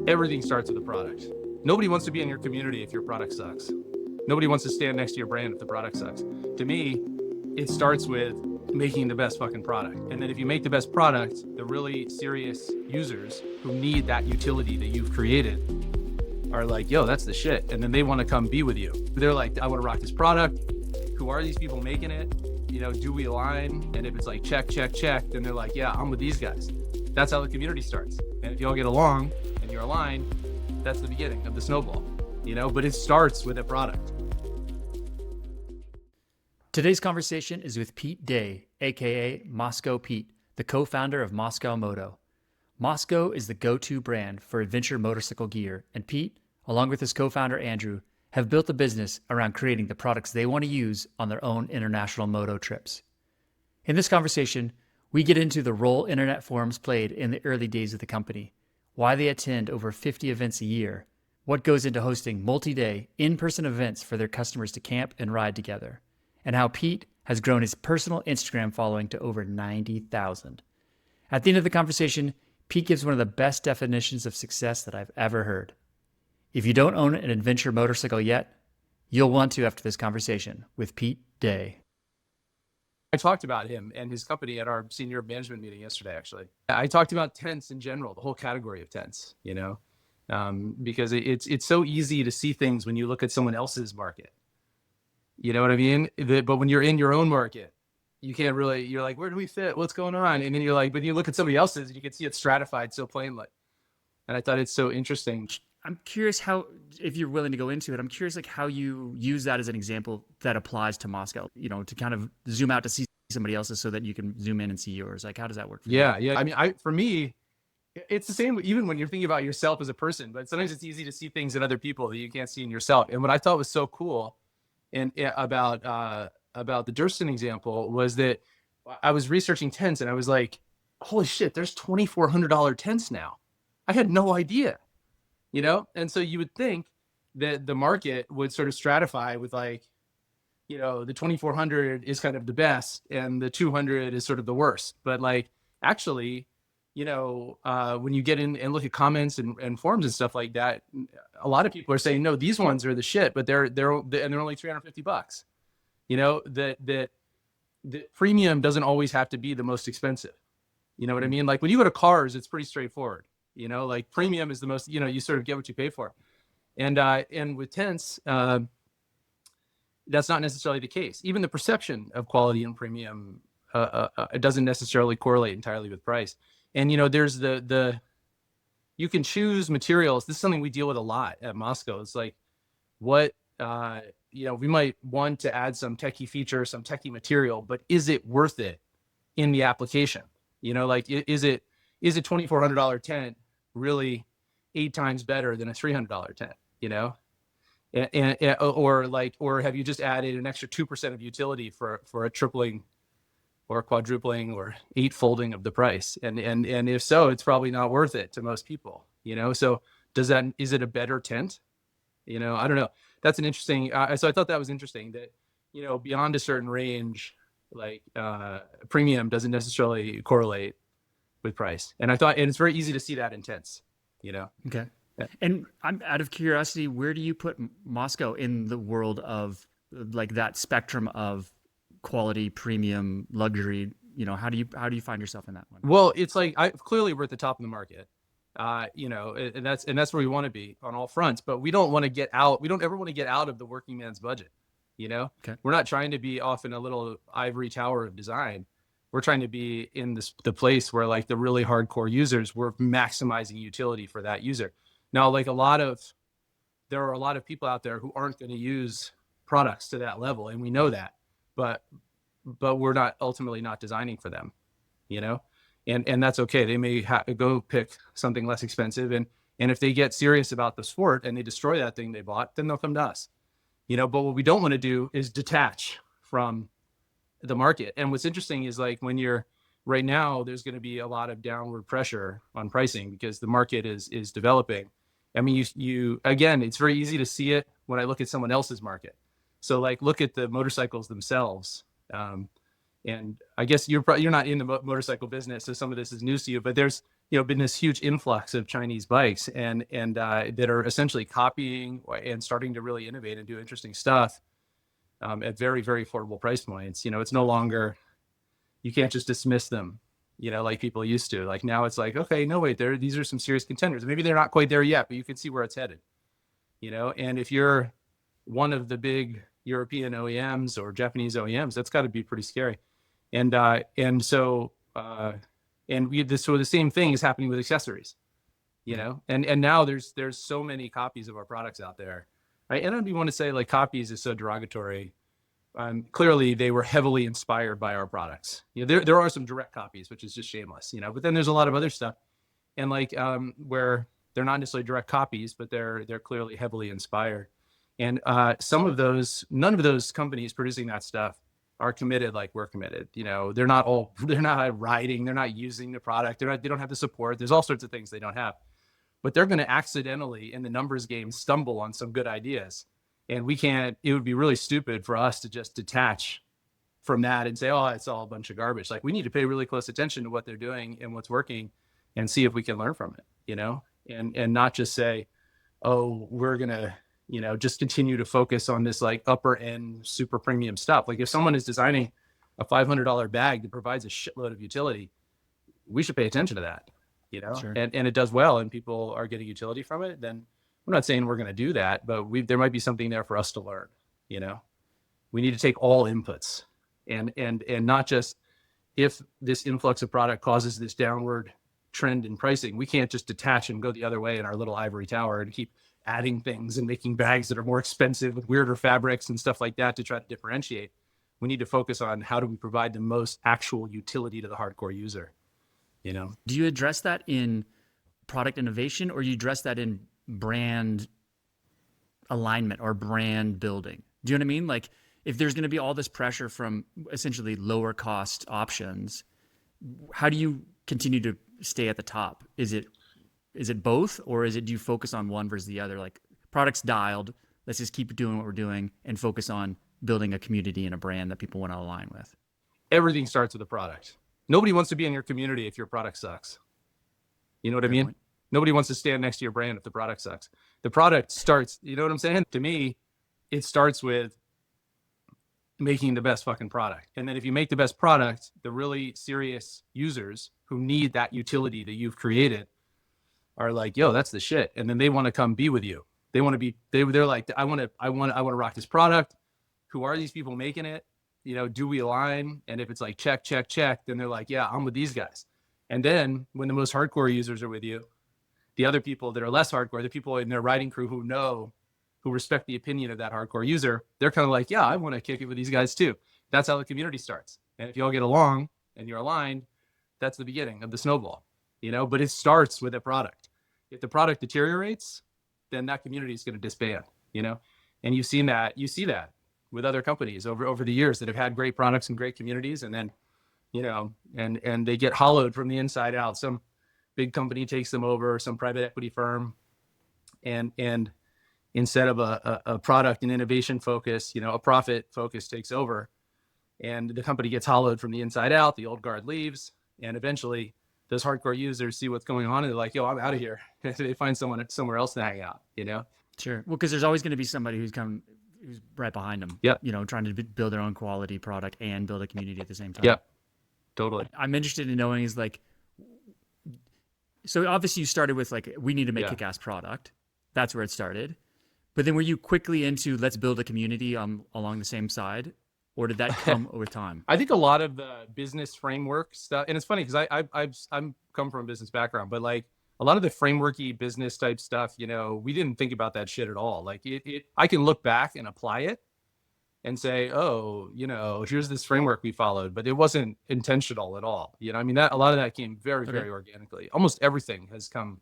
everything starts with a product. Nobody wants to be in your community if your product sucks. Nobody wants to stand next to your brand if the product sucks. To me, it starts with making the best fucking product. And then if you make the best product, the really serious users who need that utility that you've created are like, yo, that's the shit. And then they want to come be with you. They're like, I want to rock this product. Who are these people making it? You know, do we align? And if it's like, check, check, check, then they're like, yeah, I'm with these guys. That's how the community starts. And if you all get along and you're aligned, that's the beginning of the snowball, you know, but it starts with a product. Today's conversation is with Pete Day, aka Mosko Pete, the co-founder of Moto. Mosko is the go-to brand for adventure motorcycle gear, and Pete, along with his co-founder Andrew, have built a business around creating the products they want to use on their own international moto trips. In this conversation, we get into the role internet forums played in the early days of the company, why they attend over 50 events a year, what goes into hosting multi-day in-person events for their customers to camp and ride together, and how Pete has grown his personal Instagram following to over 90,000. At the end of the conversation, Pete gives one of the best definitions of success that I've ever heard. If you don't own an adventure motorcycle yet, you'll want to after this conversation with Pete Day. I talked about him and his company at our senior management meeting yesterday, actually. I talked about tents in general, the whole category of tents, you know, because it's so easy to see things when you look at someone else's market. You know what I mean? But when you're in your own market, you can't really, you're like, where do we fit? What's going on? And then you're like, but you look at somebody else's and you can see it stratified so plainly. And I thought it's so interesting. I'm curious how, if you're willing to go into it, I'm curious like how you use that as an example that applies to Mosko, you know, to kind of zoom out to see somebody else's so that you can zoom in and see yours. Like, how does that work for you? Yeah. I mean, for me, it's the same even when you're thinking about yourself as a person, but sometimes it's easy to see things in other people that you can't see in yourself. And what I thought was so cool and about the Durston example was that I was researching tents and I was like, holy shit, there's $2,400 tents now. I had no idea, you know? And so you would think that the market would sort of stratify with like, you know, the 2,400 is kind of the best and the 200 is sort of the worst. But like, actually, you know, when you get in and look at comments and forums and stuff like that, a lot of people are saying, no, these ones are the shit, but they're only $350. You know, that the premium doesn't always have to be the most expensive. You know what I mean? Like when you go to cars, it's pretty straightforward. You know, like premium is the most, you know, you sort of get what you pay for. And with tents, that's not necessarily the case. Even the perception of quality and premium, it doesn't necessarily correlate entirely with price. And, you know, there's you can choose materials. This is something we deal with a lot at Mosko. It's like what, you know, we might want to add some techie feature, some techie material, but is it worth it in the application? You know, like, is a $2,400 tent really 8 times better than a $300 tent, you know? Or have you just added an extra 2% of utility for a tripling or quadrupling or 8-folding of the price? And if so, it's probably not worth it to most people, you know? So is it a better tent? You know, I don't know. That's an interesting, so I thought that was interesting that, you know, beyond a certain range, like premium doesn't necessarily correlate with price. And it's very easy to see that in tents, you know? Okay. Yeah. And I'm out of curiosity, where do you put Mosko in the world of like that spectrum of quality, premium, luxury? You know, how do you find yourself in that one? Well, it's like, clearly we're at the top of the market. You know, and that's where we want to be on all fronts, but we don't want to get out. We don't ever want to get out of the working man's budget. You know, okay. We're not trying to be off in a little ivory tower of design. We're trying to be in the place where like the really hardcore users, we're maximizing utility for that user. Now, like there are a lot of people out there who aren't going to use products to that level. And we know that, but we're not ultimately not designing for them, you know? And that's okay. They may go pick something less expensive. And if they get serious about the sport and they destroy that thing they bought, then they'll come to us, you know? But what we don't want to do is detach from the market. And what's interesting is like right now, there's going to be a lot of downward pressure on pricing because the market is developing. I mean, you again, it's very easy to see it when I look at someone else's market. So like, look at the motorcycles themselves. And I guess you're not in the motorcycle business, so some of this is news to you, but there's been this huge influx of Chinese bikes and that are essentially copying and starting to really innovate and do interesting stuff at very, very affordable price points. It's no longer, you can't just dismiss them, like people used to. Like now it's like, okay, no, wait, these are some serious contenders. Maybe they're not quite there yet, but you can see where it's headed, and if you're one of the big European OEMs or Japanese OEMs, that's got to be pretty scary. And so so the same thing is happening with accessories, and now there's so many copies of our products out there, right? And I don't even want to say like copies is so derogatory. Clearly they were heavily inspired by our products. There are some direct copies, which is just shameless, but then there's a lot of other stuff, and like where they're not necessarily direct copies, but they're clearly heavily inspired. And none of those companies producing that stuff are committed like we're committed. They're not riding, they're not using the product, they don't have the support. There's all sorts of things they don't have, but they're going to accidentally in the numbers game stumble on some good ideas. And it would be really stupid for us to just detach from that and say, oh, it's all a bunch of garbage. Like we need to pay really close attention to what they're doing and what's working and see if we can learn from it, and not just say, oh, we're going to, just continue to focus on this like upper end, super premium stuff. Like if someone is designing a $500 bag that provides a shitload of utility, we should pay attention to that, Sure. and it does well and people are getting utility from it. Then I'm not saying we're going to do that, but there might be something there for us to learn. We need to take all inputs and not just if this influx of product causes this downward trend in pricing, we can't just detach and go the other way in our little ivory tower and keep adding things and making bags that are more expensive with weirder fabrics and stuff like that to try to differentiate. We need to focus on how do we provide the most actual utility to the hardcore user, Do you address that in product innovation, or you address that in brand alignment or brand building? Do you know what I mean? Like if there's going to be all this pressure from essentially lower cost options, how do you continue to stay at the top? Is it both, or do you focus on one versus the other? Like products dialed, let's just keep doing what we're doing and focus on building a community and a brand that people want to align with. Everything starts with a product. Nobody wants to be in your community if your product sucks. You know what I mean? Point. Nobody wants to stand next to your brand if the product sucks. The product starts, you know what I'm saying? To me, it starts with making the best fucking product. And then if you make the best product, the really serious users who need that utility that you've created are like, yo, that's the shit. And then they want to come be with you. They want to be, they're like, I want to rock this product. Who are these people making it? Do we align? And if it's like, check, check, check, then they're like, yeah, I'm with these guys. And then when the most hardcore users are with you, the other people that are less hardcore, the people in their riding crew who respect the opinion of that hardcore user, they're kind of like, yeah, I want to kick it with these guys too. That's how the community starts. And if you all get along and you're aligned, that's the beginning of the snowball, but it starts with a product. If the product deteriorates, then that community is going to disband, and you see that with other companies over the years that have had great products and great communities. And then, and they get hollowed from the inside out. Some big company takes them over, some private equity firm. And instead of a product and innovation focus, a profit focus takes over, and the company gets hollowed from the inside out. The old guard leaves, and eventually those hardcore users see what's going on and they're like, yo, I'm out of here. They find someone somewhere else to hang out, Sure. Well, because there's always going to be somebody who's right behind them. Yep. Trying to build their own quality product and build a community at the same time. Yep. Totally. I'm interested in knowing is like, so obviously you started with like, we need to make kick-ass product. That's where it started. But then were you quickly into let's build a community along the same side? Or did that come over time? I think a lot of the business framework stuff, and it's funny because I'm come from a business background, but like a lot of the frameworky business type stuff, we didn't think about that shit at all. Like I can look back and apply it and say, oh, here's this framework we followed, but it wasn't intentional at all. I mean, that a lot of that came very, very organically. Almost everything has come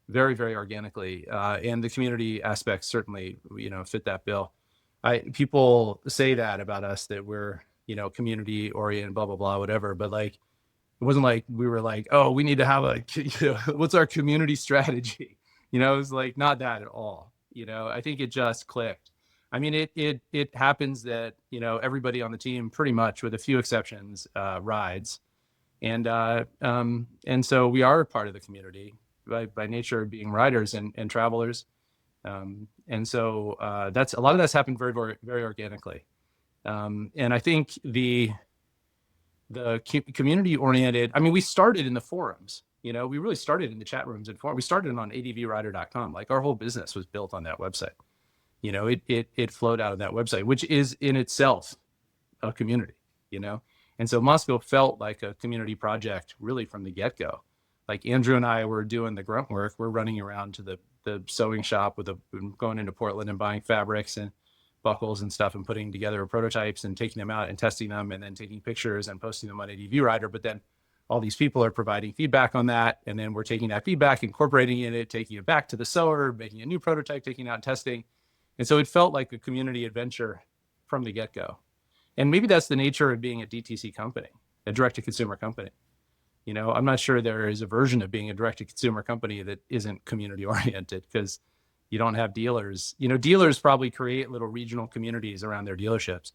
very, very organically. And the community aspects certainly, fit that bill. People say that about us, that we're, community oriented, blah, blah, blah, whatever. But like, it wasn't like we were like, oh, we need to have what's our community strategy? It was like not that at all. I think it just clicked. I mean, it happens that, everybody on the team pretty much with a few exceptions rides. And so we are part of the community by nature of being riders and travelers. And so that's a lot of that's happened very, very, very organically. And I think the community oriented, I mean, we started in the forums, we really started in the chat rooms and forums. We started on advrider.com. Like our whole business was built on that website. It flowed out of that website, which is in itself a community, and so Mosko felt like a community project really from the get-go. Like Andrew and I were doing the grunt work. We're running around to the sewing shop going into Portland and buying fabrics and buckles and stuff and putting together prototypes and taking them out and testing them and then taking pictures and posting them on ADV Rider. But then all these people are providing feedback on that. And then we're taking that feedback, incorporating it, taking it back to the sewer, making a new prototype, taking it out and testing. And so it felt like a community adventure from the get-go. And maybe that's the nature of being a DTC company, a direct-to-consumer company. I'm not sure there is a version of being a direct-to-consumer company that isn't community-oriented, because you don't have dealers. Dealers probably create little regional communities around their dealerships,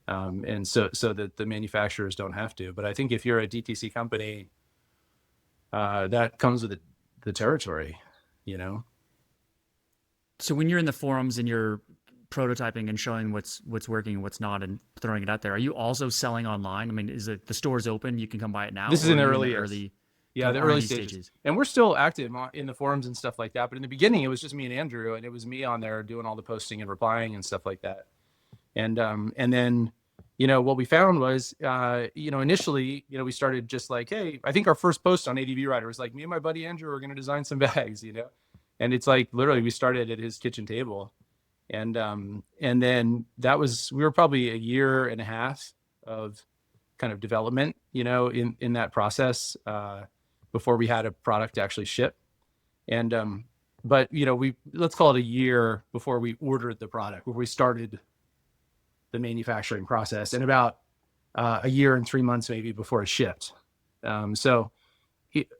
and so that the manufacturers don't have to. But I think if you're a DTC company, that comes with the territory, So when you're in the forums and you're prototyping and showing what's working and what's not and throwing it out there, are you also selling online? I mean, is it the store's open? You can come buy it now? This is in the early the early stages. And we're still active in the forums and stuff like that. But in the beginning, it was just me and Andrew, and it was me on there doing all the posting and replying and stuff like that. And then, what we found was, initially, we started just like, hey, I think our first post on ADV Rider was like, me and my buddy Andrew are going to design some bags, and it's like, literally, we started at his kitchen table. And then we were probably a year and a half of kind of development, in that process, before we had a product to actually ship. And, but, let's call it a year before we ordered the product, before we started the manufacturing process, and about a year and 3 months maybe before it shipped. So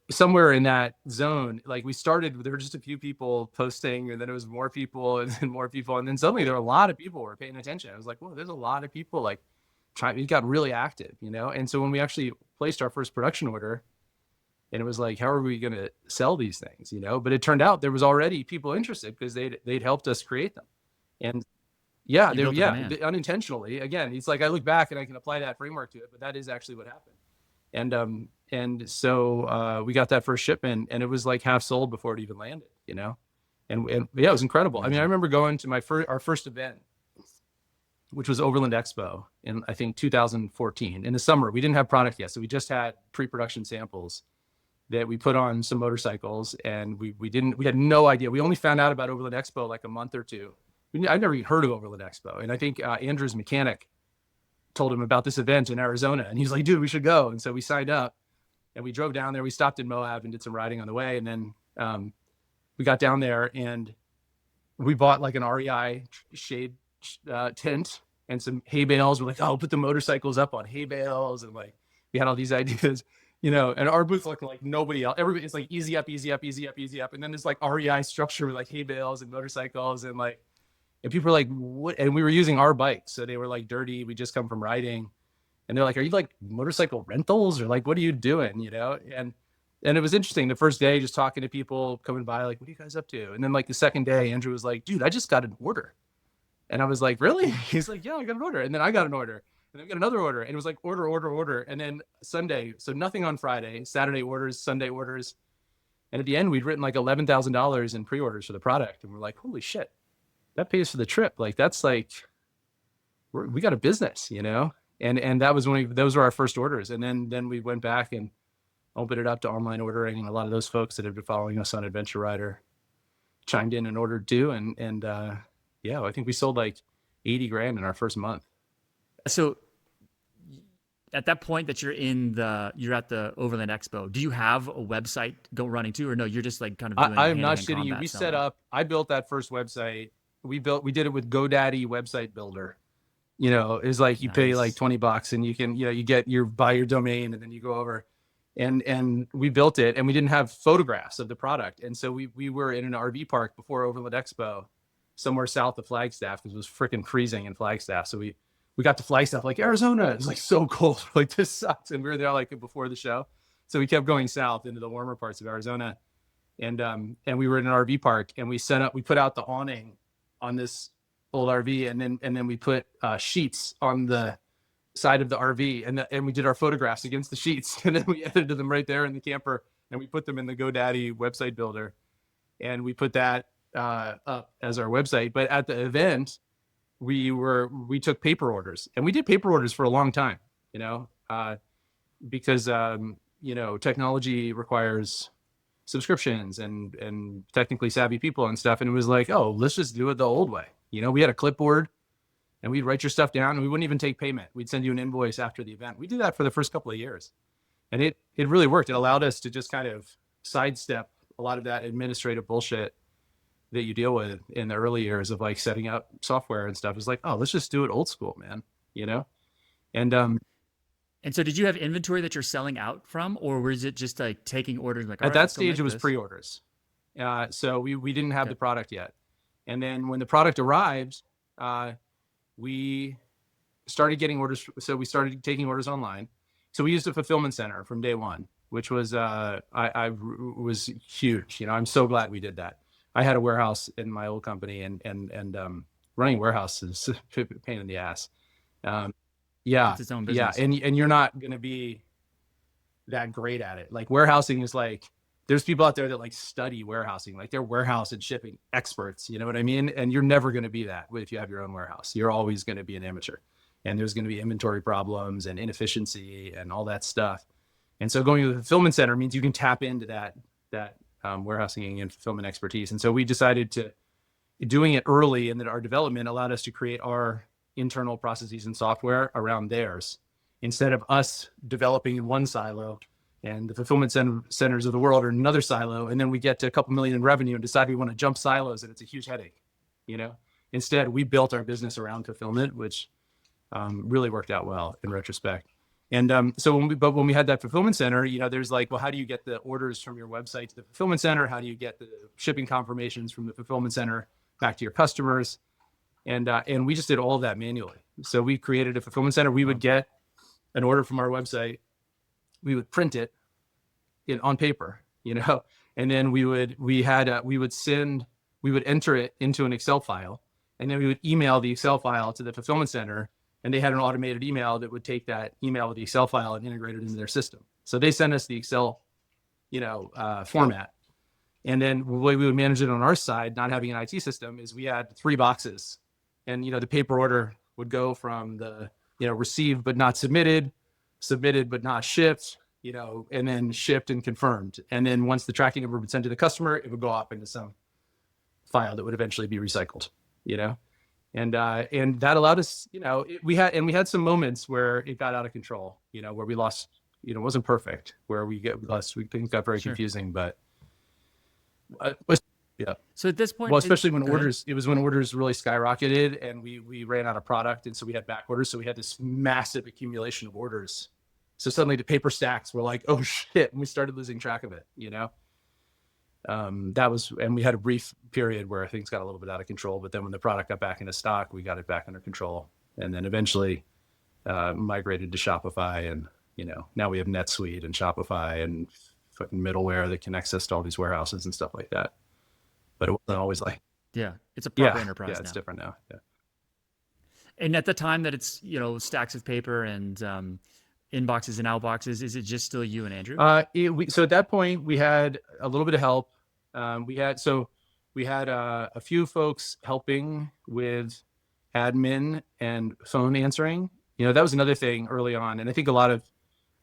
somewhere in that zone, like we started, there were just a few people posting, and then it was more people and then more people. And then suddenly there were a lot of people who were paying attention. I was like, whoa, there's a lot of people like trying. It got really active, And so when we actually placed our first production order, and it was like, how are we going to sell these things, But it turned out there was already people interested because they'd helped us create them. And yeah, unintentionally. Again, it's like I look back and I can apply that framework to it, but that is actually what happened. And so we got that first shipment, and it was like half sold before it even landed, and yeah, it was incredible. I mean, I remember going to our first event, which was Overland Expo in, I think, 2014 in the summer. We didn't have product yet, so we just had pre-production samples that we put on some motorcycles, and we had no idea. We only found out about Overland Expo like a month or two. I'd never even heard of Overland Expo, and I think Andrew's mechanic told him about this event in Arizona, and he's like, dude, we should go. And so we signed up, and we drove down there. We stopped in Moab and did some riding on the way. And then we got down there, and we bought like an REI shade tent and some hay bales. We're like, oh, put the motorcycles up on hay bales. And like, we had all these ideas, and our booth looked like nobody else. Everybody, it's like easy up, easy up, easy up, easy up. And then there's like REI structure with like hay bales and motorcycles, and like, and people were like, what? And we were using our bikes. So they were like dirty. We just come from riding. And they're like, are you like motorcycle rentals, or like, what are you doing? And it was interesting. The first day, just talking to people coming by, like, what are you guys up to? And then like the second day, Andrew was like, dude, I just got an order. And I was like, really? He's like, yeah, I got an order. And then I got an order. And then I got another order. And it was like order. And then Sunday, so nothing on Friday, Saturday orders, Sunday orders. And at the end, we'd written like $11,000 in pre-orders for the product. And we're like, holy shit, that pays for the trip. Like, that's like, we got a business, And that was those were our first orders. And then we went back and opened it up to online ordering. And a lot of those folks that had been following us on Adventure Rider chimed in and ordered too. And yeah, I think we sold like 80 grand in our first month. So at that point that you're at the Overland Expo, do you have a website running too, or no, you're just like kind of doing I'm not shitting you. I built that first website. We did it with GoDaddy website builder. It's like you pay like $20 and you can, buy your domain, and then you go over and we built it, and we didn't have photographs of the product. And so we were in an RV park before Overland Expo, somewhere south of Flagstaff, because it was freaking freezing in Flagstaff. So we we got to fly stuff like Arizona. It's like so cold. Like this sucks. And we were there like before the show. So we kept going south into the warmer parts of Arizona. And we were in an RV park and we put out the awning on this old RV. And then we put sheets on the side of the RV and we did our photographs against the sheets. And then we edited them right there in the camper and we put them in the GoDaddy website builder. And we put that up as our website. But at the event, we took paper orders and we did paper orders for a long time, you know, because technology requires subscriptions and technically savvy people and stuff. And it was like, oh, let's just do it the old way. You know, we had a clipboard and we'd write your stuff down and we wouldn't even take payment. We'd send you an invoice after the event. We did that for the first couple of years. And it really worked. It allowed us to just kind of sidestep a lot of that administrative bullshit that you deal with in the early years of like setting up software and stuff. Is like, oh, let's just do it old school, man. You know? And And so did you have inventory that you're selling out from, or was it just like taking orders like, all at right, that let's go stage, make it was this? pre-orders. So we didn't have Okay. the product yet. And then when the product arrived, we started getting orders. So we started taking orders online. So we used a fulfillment center from day one, which was I was huge. You know, I'm so glad we did that. I had a warehouse in my old company, and running a warehouse is a pain in the ass. Um, yeah, It's its own yeah, business. and you're not gonna be that great at it. Like warehousing is like there's people out there that like study warehousing, like they're warehouse and shipping experts. You know what I mean? And you're never gonna be that if you have your own warehouse. You're always gonna be an amateur, and there's gonna be inventory problems and inefficiency and all that stuff. And so going to the fulfillment center means you can tap into that warehousing and fulfillment expertise. And so we decided to doing it early, and that our development allowed us to create our internal processes and software around theirs instead of us developing in one silo and the fulfillment centers of the world are in another silo. And then we get to a couple million in revenue and decide we want to jump silos, and it's a huge headache, you know? Instead, we built our business around fulfillment, which really worked out well in retrospect. And so when we had that fulfillment center, you know, there's like, well, how do you get the orders from your website to the fulfillment center? How do you get the shipping confirmations from the fulfillment center back to your customers? And we just did all of that manually. So we created a fulfillment center. We would get an order from our website, we would print it on paper, you know, and then we would enter it into an Excel file, and then we would email the Excel file to the fulfillment center, and they had an automated email that would take that email with the Excel file and integrate it into their system. So they sent us the Excel, format. And then the way we would manage it on our side, not having an IT system, is we had 3 boxes, and the paper order would go from the received but not submitted, submitted but not shipped, and then shipped and confirmed. And then once the tracking number would send to the customer, it would go off into some file that would eventually be recycled. And that allowed us, we had some moments where it got out of control, where we lost, it wasn't perfect, where things got very Sure. confusing, but yeah. So at this point, Well, especially when go ahead. it was when orders really skyrocketed and we ran out of product. And so we had back orders. So we had this massive accumulation of orders. So suddenly the paper stacks were like, oh shit. And we started losing track of it, and we had a brief period where things got a little bit out of control, but then when the product got back into stock, we got it back under control, and then eventually migrated to Shopify. And, now we have NetSuite and Shopify and fucking middleware that connects us to all these warehouses and stuff like that. But it wasn't always like, Yeah, it's a proper yeah, enterprise it's now. different now. Yeah. And at the time that it's stacks of paper and inboxes and outboxes, is it just still you and Andrew? So at that point we had a little bit of help. We had a few folks helping with admin and phone answering. That was another thing early on. And I think I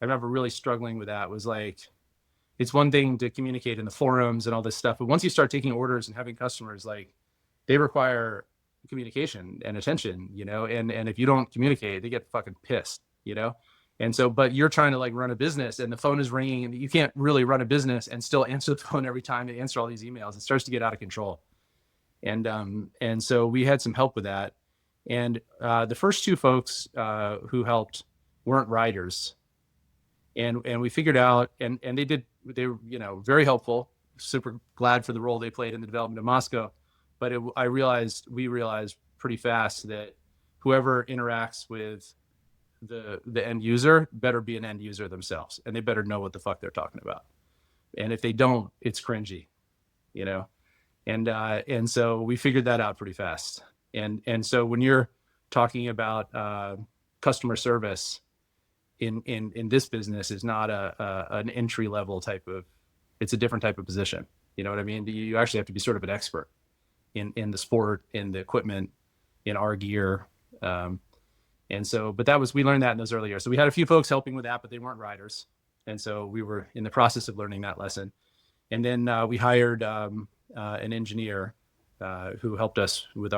remember really struggling with that. Was like, it's one thing to communicate in the forums and all this stuff, but once you start taking orders and having customers, like, they require communication and attention, and if you don't communicate, they get fucking pissed, And so, but you're trying to like run a business and the phone is ringing, and you can't really run a business and still answer the phone every time to answer all these emails. It starts to get out of control. And so we had some help with that. And the first 2 folks who helped weren't writers. And we figured out, and they were, very helpful, super glad for the role they played in the development of Mosko. But we realized pretty fast that whoever interacts with the end user better be an end user themselves, and they better know what the fuck they're talking about. And if they don't, it's cringy, you know. And so we figured that out pretty fast. And so when you're talking about customer service in this business, is not an entry level type of, it's a different type of position. You know what I mean? You actually have to be sort of an expert in the sport, in the equipment, in our gear. And so, but we learned that in those early years. So we had a few folks helping with that, but they weren't riders. And so we were in the process of learning that lesson. And then we hired an engineer who helped us with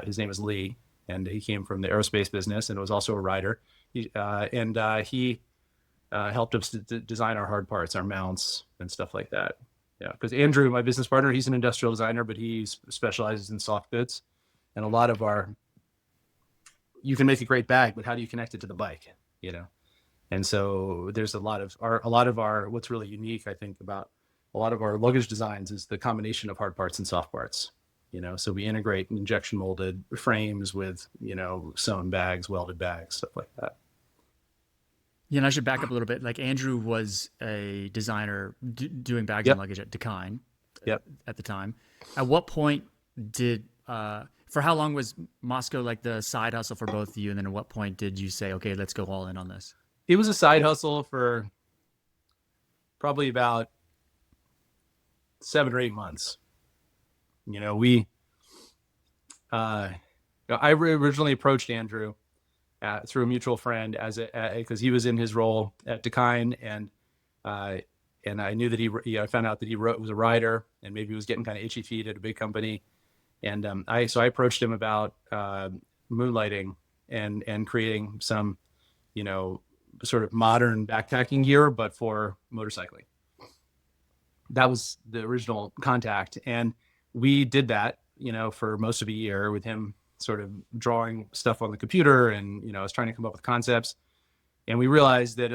his name is Lee, and he came from the aerospace business and was also a rider. He helped us design our hard parts, our mounts and stuff like that. Yeah, because Andrew, my business partner, he's an industrial designer, but he specializes in soft goods. And a lot of you can make a great bag, but how do you connect it to the bike? You know? And so there's a lot of our, what's really unique, I think, about a lot of our luggage designs is the combination of hard parts and soft parts. You know, so we integrate injection molded frames with, you know, sewn bags, welded bags, stuff like that. Yeah, and I should back up a little bit. Like Andrew was a designer doing bags and luggage at Dakine at the time. At what point did, for how long was Mosko like the side hustle for both of you? And then at what point did you say, okay, let's go all in on this? It was a side hustle for probably about 7 or 8 months. You know, I originally approached Andrew through a mutual friend because he was in his role at Dakine, and I knew that I found out that he was a rider and maybe he was getting kind of itchy feet at a big company. And I approached him about moonlighting and creating some, you know, sort of modern backpacking gear, but for motorcycling. That was the original contact. And we did that, you know, for most of a year with him sort of drawing stuff on the computer, and, you know, I was trying to come up with concepts. And we realized that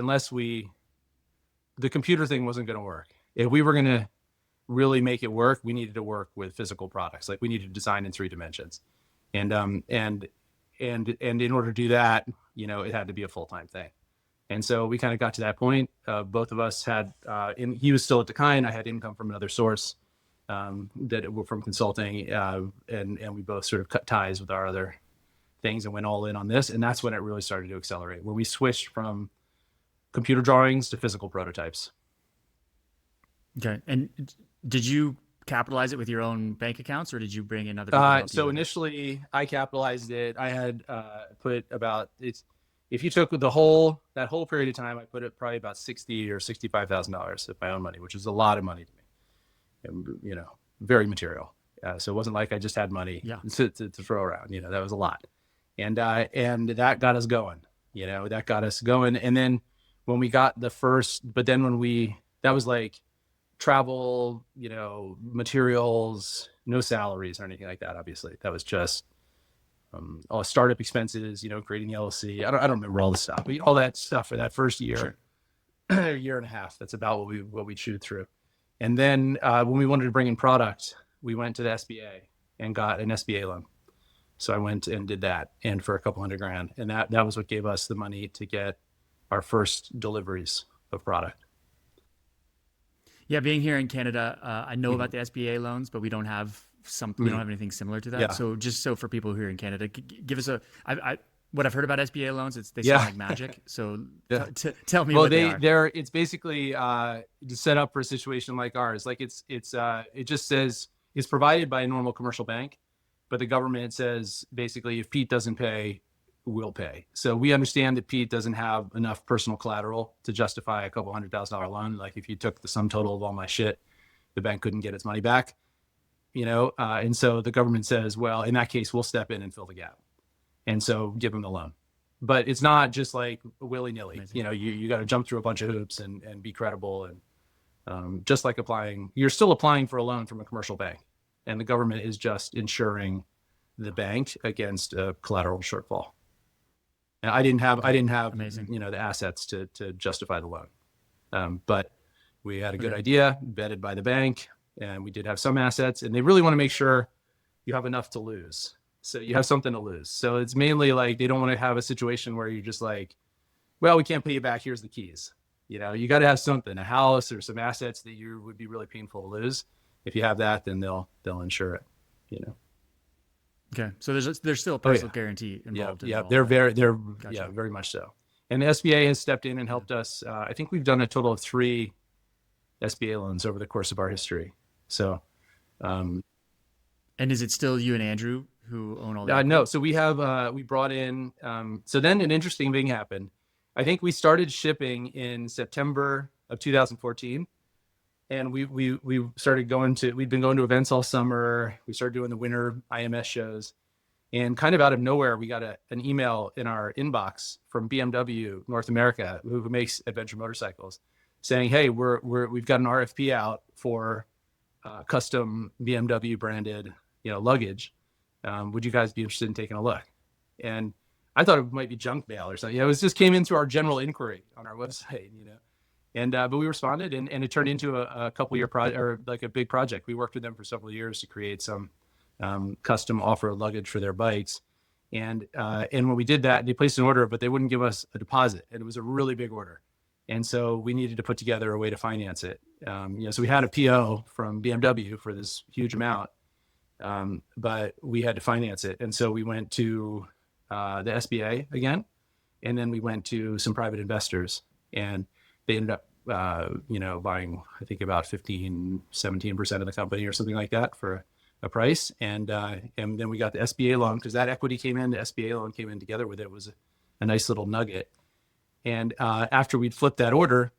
the computer thing wasn't going to work. If we were going to really make it work, we needed to work with physical products. Like we needed to design in 3 dimensions. And in order to do that, you know, it had to be a full-time thing. And so we kind of got to that point. Both of us had, he was still at Dakine. I had income from another source that were from consulting. And we both sort of cut ties with our other things and went all in on this. And that's when it really started to accelerate, where we switched from computer drawings to physical prototypes. Okay. And did you capitalize it with your own bank accounts, or did you bring in other people? So initially I capitalized it. I had put about, if you took that whole period of time, I put it probably about $60,000 or $65,000 of my own money, which is a lot of money to me, and, you know, very material. So it wasn't like I just had money to throw around, you know, that was a lot. And that got us going, you know, And then when we got that was like travel, you know, materials, no salaries or anything like that. Obviously that was just, all startup expenses, you know, creating the LLC. I don't remember all the stuff, but all that stuff for that first year, year and a half. That's about what we chewed through. And then when we wanted to bring in product, we went to the SBA and got an SBA loan. So I went and did that, and for a couple $100,000, and that was what gave us the money to get our first deliveries of product. Yeah, being here in Canada, I know about the SBA loans, but we don't have we don't have anything similar to that. Yeah. So just so for people here in Canada, give us what I've heard about SBA loans, they sound like magic. So tell me what they are. It's basically set up for a situation like ours. Like it just says it's provided by a normal commercial bank, but the government says basically if Pete doesn't pay, we'll pay. So we understand that Pete doesn't have enough personal collateral to justify a couple $100,000 loan. Like if you took the sum total of all my shit, the bank couldn't get its money back. You know, and so the government says, well, in that case, we'll step in and fill the gap. And so give them the loan. But it's not just like willy nilly. You know, you got to jump through a bunch of hoops and be credible. And just like you're still applying for a loan from a commercial bank. And the government is just insuring the bank against a collateral shortfall. And I didn't have, you know, the assets to justify the loan. But we had a good idea, vetted by the bank. And we did have some assets, and they really want to make sure you have enough to lose. So you have something to lose. So it's mainly like they don't want to have a situation where you're just like, well, we can't pay you back. Here's the keys. You got to have something, a house or some assets that you would be really painful to lose. If you have that, then they'll insure it. You know. Okay, so there's still a Oh personal yeah, guarantee yeah, involved in yeah. all They're that. very, they're Gotcha. yeah, very much so. And the SBA has stepped in and helped us. I think we've done a total of 3 SBA loans over the course of our history. So um, And is it still you and Andrew who own all the no, equity? so we brought in. So then an interesting thing happened. I think we started shipping in September of 2014, and we started going to. We'd been going to events all summer. We started doing the winter IMS shows, and kind of out of nowhere, we got an email in our inbox from BMW North America, who makes adventure motorcycles, saying, "Hey, we've got an RFP out for custom BMW branded, luggage. Would you guys be interested in taking a look?" And I thought it might be junk mail or something. It was just came into our general inquiry on our website, And but we responded, and it turned into a couple year project, or like a big project. We worked with them for several years to create some custom off-road luggage for their bikes. And when we did that, they placed an order, but they wouldn't give us a deposit, and it was a really big order. And so we needed to put together a way to finance it. So we had a PO from BMW for this huge amount, but we had to finance it. And so we went to the SBA again, and then we went to some private investors, and they ended up, buying, I think, about 17% of the company or something like that for a price. And then we got the SBA loan, because that equity came in, the SBA loan came in together with it. It was a nice little nugget. And after we'd flipped that order,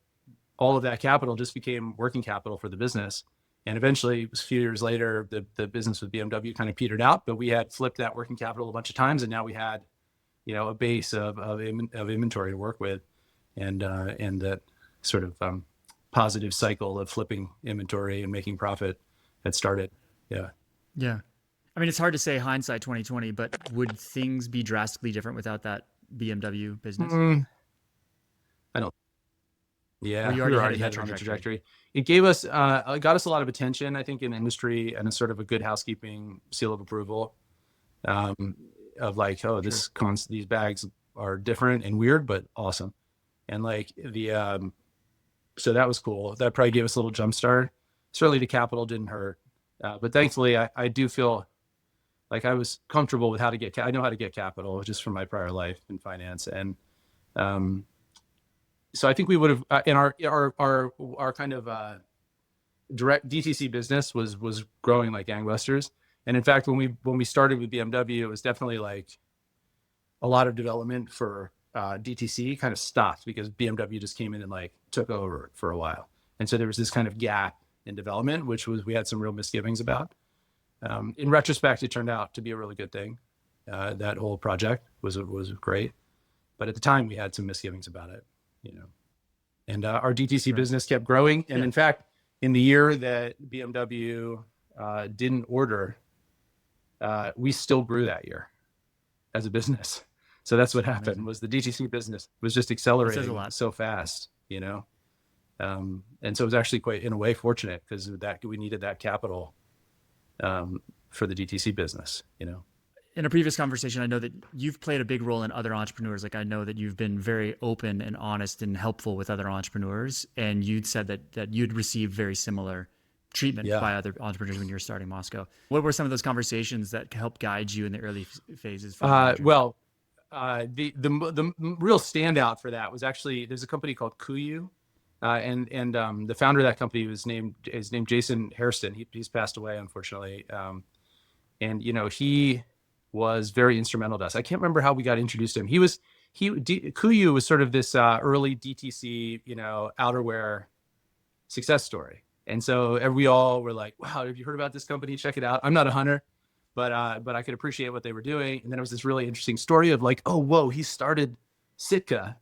all of that capital just became working capital for the business. And eventually, a few years later, the business with BMW kind of petered out, but we had flipped that working capital a bunch of times, and now we had, a base of inventory to work with, and that sort of positive cycle of flipping inventory and making profit had started. Yeah. Yeah. I mean, it's hard to say hindsight 2020, but would things be drastically different without that BMW business? I don't. Or Yeah, you we already were headed already that headed on the trajectory? trajectory. It gave us, it got us a lot of attention, I think, in the industry, and a sort of a good housekeeping seal of approval, um, of like, oh, Sure. these bags are different and weird, but awesome. And like so that was cool. That probably gave us a little jump start. Certainly the capital didn't hurt. But thankfully I do feel like I was comfortable with how to I know how to get capital just from my prior life in finance. And, um, so I think we would have, in our kind of direct DTC business was growing like gangbusters. And in fact, when we started with BMW, it was definitely like a lot of development for DTC kind of stopped, because BMW just came in and like took over for a while. And so there was this kind of gap in development, which we had some real misgivings about. In retrospect, it turned out to be a really good thing. That whole project was great, but at the time we had some misgivings about it, you know. And our DTC Right. business kept growing. And Yeah. in fact, in the year that BMW didn't order, we still grew that year as a business. So that's what happened. Amazing. Was the DTC business was just That says a accelerating lot. so fast, you know. And so it was actually quite, in a way, fortunate, because that we needed that capital for the DTC business, you know. In a previous conversation, I know that you've played a big role in other entrepreneurs. Like, I know that you've been very open and honest and helpful with other entrepreneurs. And you'd said that you'd received very similar treatment Yeah. by other entrepreneurs when you were starting Mosko. What were some of those conversations that helped guide you in the early phases for your venture? Well, the real standout for that was actually, there's a company called Kuyu, and the founder of that company is named Jason Hairston. He's passed away, unfortunately. And he was very instrumental to us. I can't remember how we got introduced to him. Kuyu was sort of this early DTC, outerwear success story. And so we all were like, wow, have you heard about this company? Check it out. I'm not a hunter, but I could appreciate what they were doing. And then it was this really interesting story of like, oh, whoa, he started Sitka.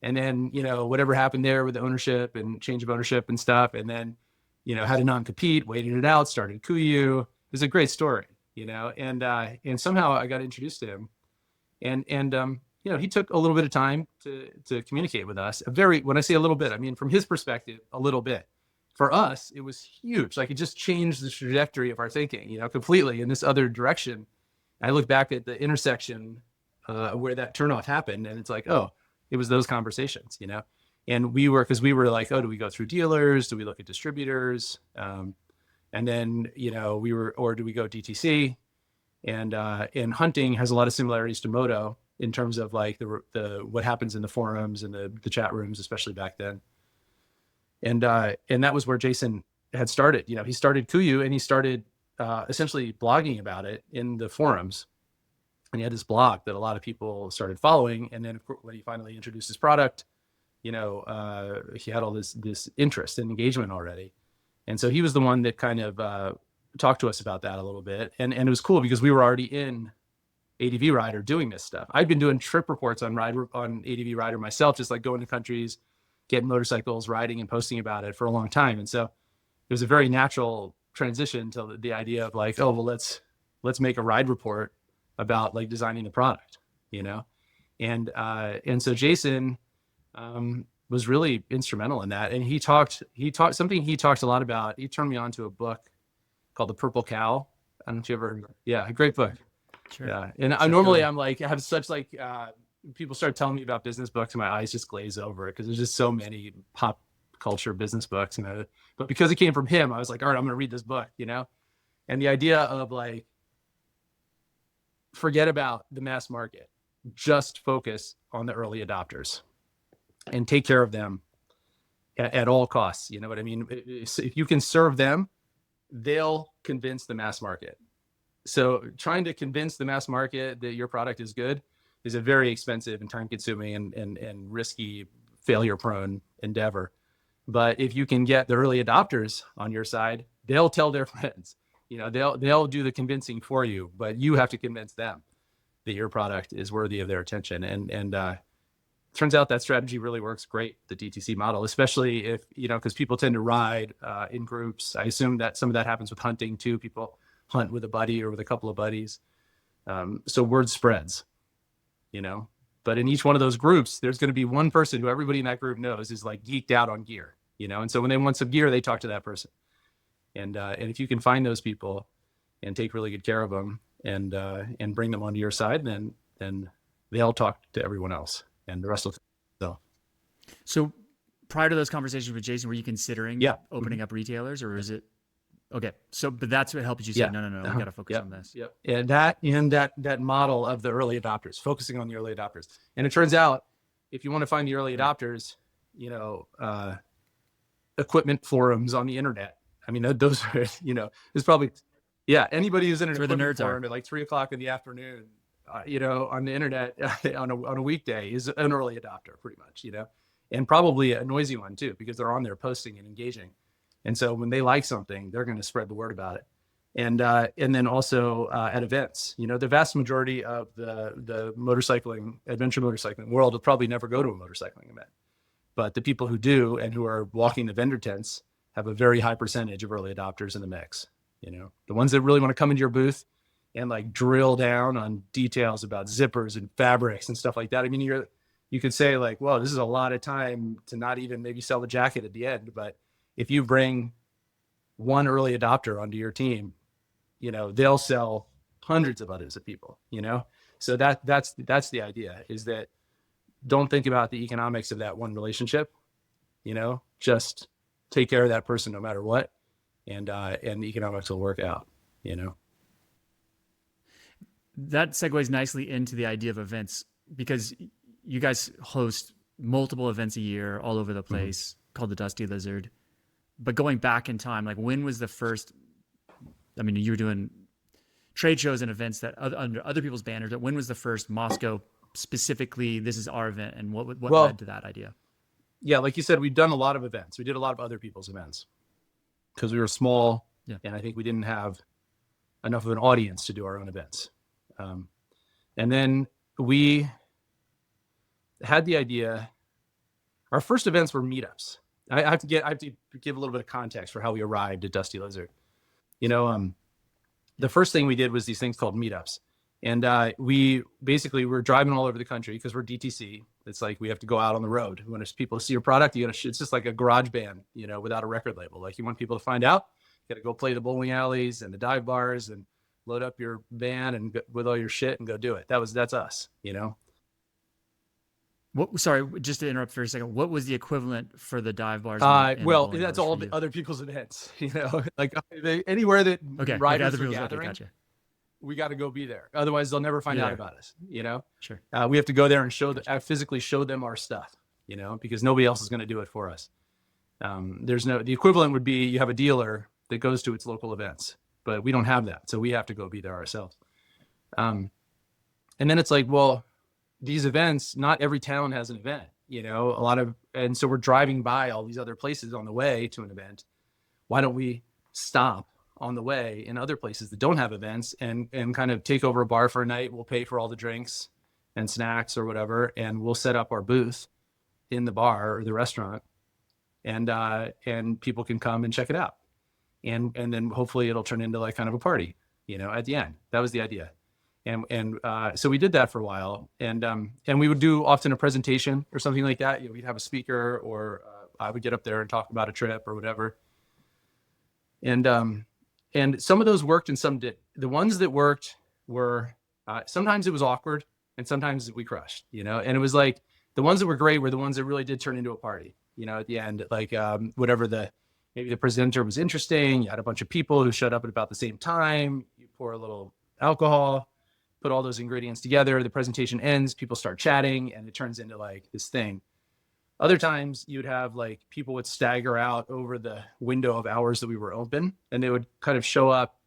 And then, whatever happened there with the ownership and change of ownership and stuff. And then, had a non-compete, waiting it out, started Kuyu. It was a great story, and somehow I got introduced to him. And he took a little bit of time to communicate with us. When I say a little bit, I mean, from his perspective, a little bit. For us, it was huge. Like, it just changed the trajectory of our thinking, completely in this other direction. I look back at the intersection where that turnoff happened, and it's like, oh, it was those conversations, you know. And because we were like, oh, do we go through dealers? Do we look at distributors? And then, you know, or do we go DTC? And hunting has a lot of similarities to moto in terms of like the what happens in the forums and the chat rooms, especially back then. And that was where Jason had started. You know, he started Kuyu, and he started essentially blogging about it in the forums. And he had this blog that a lot of people started following. And then, of course, when he finally introduced his product, you know, he had all this interest and engagement already. And so he was the one that kind of talked to us about that a little bit. And it was cool because we were already in ADV Rider doing this stuff. I'd been doing trip reports on ADV Rider myself, just like going to countries, getting motorcycles, riding, and posting about it for a long time. And so it was a very natural transition to the idea of like, oh, well, let's make a ride report about like designing the product, you know? And so Jason was really instrumental in that. And he talked a lot about. He turned me on to a book called The Purple Cow. I don't know if you ever, yeah, a great book. Sure. Yeah. And normally I'm like, I have such like, people start telling me about business books and my eyes just glaze over it because there's just so many pop culture business books. But because it came from him, I was like, all right, I'm going to read this book, you know? And the idea of like, forget about the mass market, just focus on the early adopters and take care of them at all costs. You know what I mean? If you can serve them, they'll convince the mass market. So trying to convince the mass market that your product is good is a very expensive and time consuming and risky, failure prone endeavor. But if you can get the early adopters on your side, they'll tell their friends, you know, they'll do the convincing for you, but you have to convince them that your product is worthy of their attention. And turns out that strategy really works great, the DTC model, especially if, you know, because people tend to ride in groups. I assume that some of that happens with hunting too. People hunt with a buddy or with a couple of buddies. So word spreads, you know, but in each one of those groups, there's going to be one person who everybody in that group knows is like geeked out on gear, you know? And so when they want some gear, they talk to that person. And if you can find those people and take really good care of them and bring them onto your side, then they'll talk to everyone else. And the rest will. So prior to those conversations with Jason, were you considering opening up retailers, or is it okay? So, but that's what helped you say, no, we got to focus on this. Yep. And that model of the early adopters, focusing on the early adopters. And it turns out, if you want to find the early adopters, you know, equipment forums on the internet. I mean, those are, you know, there's probably, anybody who's in an equipment forum at like 3:00 in the afternoon, you know, on the internet on a weekday is an early adopter pretty much, you know, and probably a noisy one too, because they're on there posting and engaging. And so when they like something, they're going to spread the word about it. And then also at events, you know, the vast majority of the adventure motorcycling world will probably never go to a motorcycling event. But the people who do and who are walking the vendor tents have a very high percentage of early adopters in the mix. You know, the ones that really want to come into your booth and like drill down on details about zippers and fabrics and stuff like that. I mean, you could say like, well, this is a lot of time to not even maybe sell the jacket at the end. But if you bring one early adopter onto your team, you know, they'll sell hundreds of others of people, you know? So that's the idea, is that don't think about the economics of that one relationship, you know, just take care of that person no matter what. And the economics will work out, you know? That segues nicely into the idea of events, because you guys host multiple events a year all over the place called the Dusty Lizard. But going back in time, like when was the first, I mean, you were doing trade shows and events that under other people's banners, but when was the first Mosko specifically, this is our event, and what led to that idea? Yeah, like you said, we've done a lot of events. We did a lot of other people's events because we were small, and I think we didn't have enough of an audience to do our own events. And then we had the idea, our first events were meetups. I have to give a little bit of context for how we arrived at Dusty Lizard. You know, the first thing we did was these things called meetups. And we basically were driving all over the country because we're DTC. It's like we have to go out on the road. We want people to see your product. It's just like a garage band, you know, without a record label. Like you want people to find out, you got to go play the bowling alleys and the dive bars and load up your van and go, with all your shit and go do it. That's us, you know? What? Sorry, just to interrupt for a second. What was the equivalent for the dive bars and the Well, bowling that's bars for all the you? other people's events, you know, like anywhere that Okay, okay, other riders are people's. Okay, gathering, gotcha. we got to go be there. Otherwise, they'll never find You're out there. about us. You know, Sure. we have to go there and Gotcha. physically show them our stuff. You know, because nobody else is going to do it for us. There's no the equivalent would be you have a dealer that goes to its local events, but we don't have that, so we have to go be there ourselves. Um, and then it's like, well, these events, not every town has an event. You know, a lot of, and so we're driving by all these other places on the way to an event. Why don't we stop on the way in other places that don't have events and kind of take over a bar for a night? We'll pay for all the drinks and snacks or whatever, and we'll set up our booth in the bar or the restaurant, and people can come and check it out, and then hopefully it'll turn into like kind of a party, you know, at the end. That was the idea. And so we did that for a while, and we would do often a presentation or something like that. You know, we'd have a speaker, or I would get up there and talk about a trip or whatever. And some of those worked and some did. The ones that worked were sometimes it was awkward and sometimes we crushed, you know. And it was like the ones that were great were the ones that really did turn into a party, you know, at the end. Like whatever maybe the presenter was interesting. You had a bunch of people who showed up at about the same time. You pour a little alcohol, put all those ingredients together. The presentation ends, people start chatting, and it turns into like this thing. Other times you'd have like people would stagger out over the window of hours that we were open, and they would kind of show up,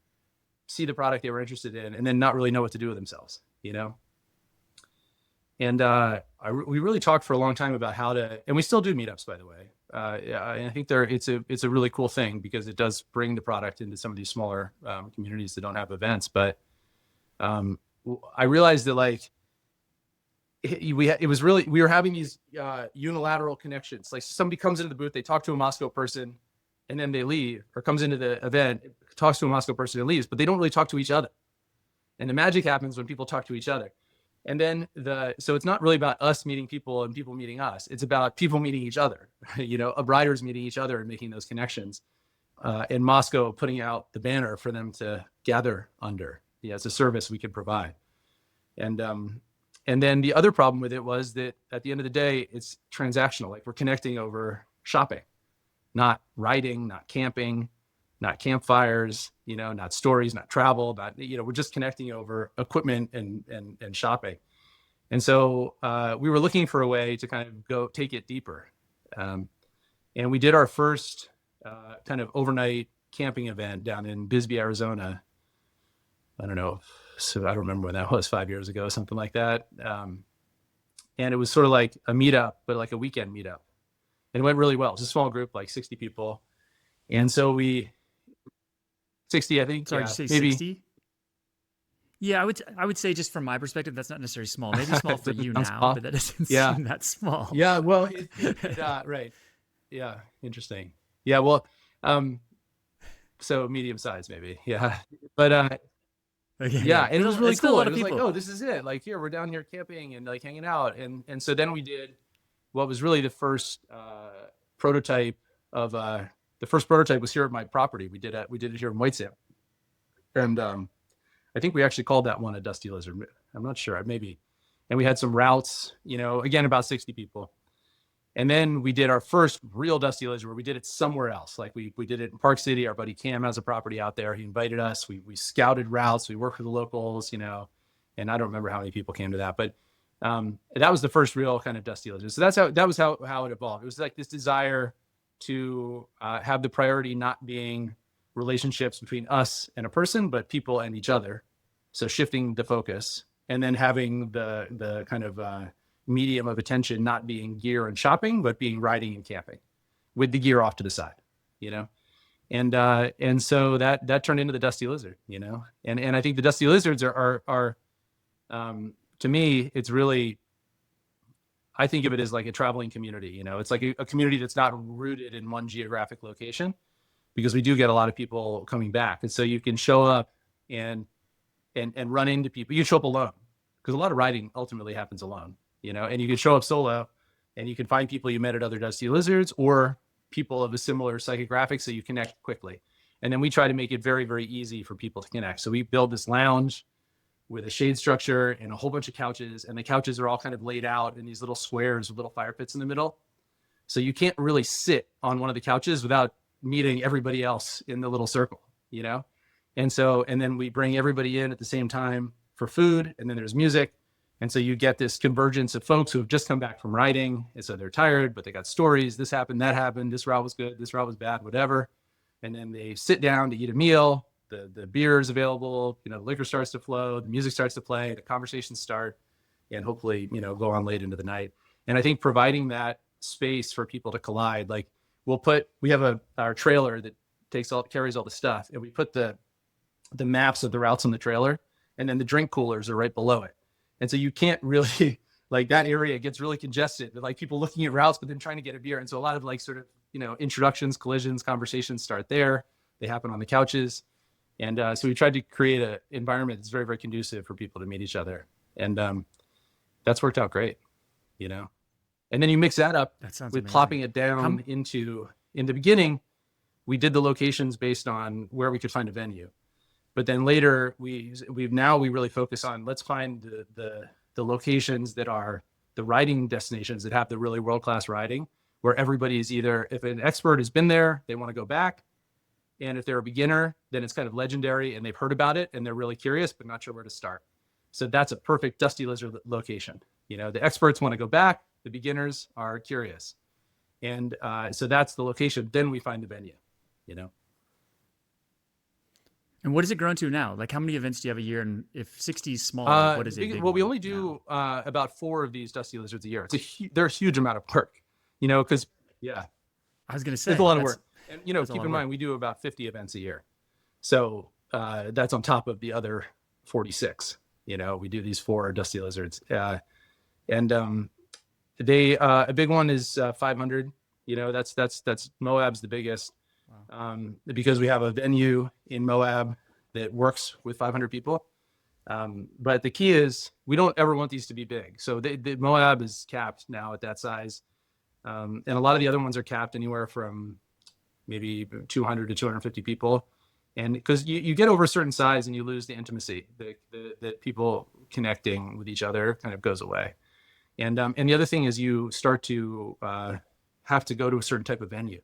see the product they were interested in, and then not really know what to do with themselves, you know? And we really talked for a long time about how to, and we still do meetups, by the way. I think it's a really cool thing because it does bring the product into some of these smaller communities that don't have events. But I realized that like it was really, we were having these unilateral connections. Like somebody comes into the booth, they talk to a Mosko person, and then they leave, or comes into the event, talks to a Mosko person and leaves, but they don't really talk to each other. And the magic happens when people talk to each other. And then so it's not really about us meeting people and people meeting us. It's about people meeting each other, you know, riders meeting each other and making those connections. And Mosko putting out the banner for them to gather under. Yeah, it's a service we can provide. And then the other problem with it was that at the end of the day, it's transactional. Like we're connecting over shopping, not riding, not camping, not campfires, you know, not stories, not travel, not, you know, we're just connecting over equipment and shopping. And so we were looking for a way to kind of go take it deeper. And we did our first kind of overnight camping event down in Bisbee, Arizona. I don't know. So I don't remember when that was, 5 years ago, something like that. And it was sort of like a meetup, but like a weekend meetup. And it went really well. It was a small group, like 60 people. And so 60, I think. Sorry, Yeah, did you say maybe 60? Yeah, I would say just from my perspective, that's not necessarily small. Maybe small for you now, small. but that doesn't Yeah. seem that small. Yeah. Well, right. Yeah. Interesting. Yeah. Well, so medium size maybe. Yeah. But Okay, yeah, and it was really it's still a cool. lot It of was like, people. oh, this is it. Like here, we're down here camping and like hanging out. And so then we did what was really the first prototype of the first prototype was here at my property. We did it here in White Sand. And I think we actually called that one a Dusty Lizard. I'm not sure, maybe. And we had some routes, you know, again, about 60 people. And then we did our first real Dusty Lizard where we did it somewhere else. Like we did it in Park City. Our buddy Cam has a property out there. He invited us. We scouted routes. We worked with the locals, you know, and I don't remember how many people came to that, but that was the first real kind of Dusty Lizard. So that was how it evolved. It was like this desire to have the priority not being relationships between us and a person, but people and each other. So shifting the focus, and then having the kind of medium of attention not being gear and shopping, but being riding and camping with the gear off to the side, you know? And so that turned into the Dusty Lizard, you know? And I think the Dusty Lizards are to me, it's really, I think of it as like a traveling community, you know? It's like a community that's not rooted in one geographic location, because we do get a lot of people coming back. And so you can show up and run into people. You can show up alone, because a lot of riding ultimately happens alone, you know, and you can show up solo and you can find people you met at other Dusty Lizards or people of a similar psychographic, so you connect quickly. And then we try to make it very, very easy for people to connect. So we build this lounge with a shade structure and a whole bunch of couches. And the couches are all kind of laid out in these little squares with little fire pits in the middle. So you can't really sit on one of the couches without meeting everybody else in the little circle, you know? And then we bring everybody in at the same time for food, and then there's music. And so you get this convergence of folks who have just come back from riding. And so they're tired, but they got stories. This happened, that happened. This route was good. This route was bad, whatever. And then they sit down to eat a meal. The beer is available. The liquor starts to flow. The music starts to play. The conversations start, and hopefully, go on late into the night. And I think providing that space for people to collide, like we have our trailer that carries all the stuff, and we put the maps of the routes on the trailer, and then the drink coolers are right below it. And so you can't really, like, that area gets really congested with like people looking at routes, but then trying to get a beer. And so a lot of like sort of, introductions, collisions, conversations start there. They happen on the couches. And so we tried to create an environment that's very, very conducive for people to meet each other. And that's worked out great, And then you mix that up with amazing. plopping it down in the beginning, we did the locations based on where we could find a venue. But then later we really focus on, let's find the locations that are the riding destinations that have the really world-class riding, where everybody's either, if an expert has been there, they want to go back. And if they're a beginner, then it's kind of legendary and they've heard about it and they're really curious, but not sure where to start. So that's a perfect Dusty Lizard location. The experts want to go back. The beginners are curious. And so that's the location. Then we find the venue, And what has it grown to now? Like, how many events do you have a year? And if 60 is small, what is it? Well, we only do about 4 of these Dusty Lizards a year. They're a huge amount of work, because, yeah. I was going to say. It's a lot of work. And, keep in mind, we do about 50 events a year. So that's on top of the other 46. We do these 4 Dusty Lizards. And a big one is 500. That's Moab's the biggest. Wow. Because we have a venue in Moab that works with 500 people. But the key is we don't ever want these to be big. So the Moab is capped now at that size. And a lot of the other ones are capped anywhere from maybe 200 to 250 people. And because you get over a certain size and you lose the intimacy, that people connecting with each other kind of goes away. And the other thing is you start to have to go to a certain type of venue.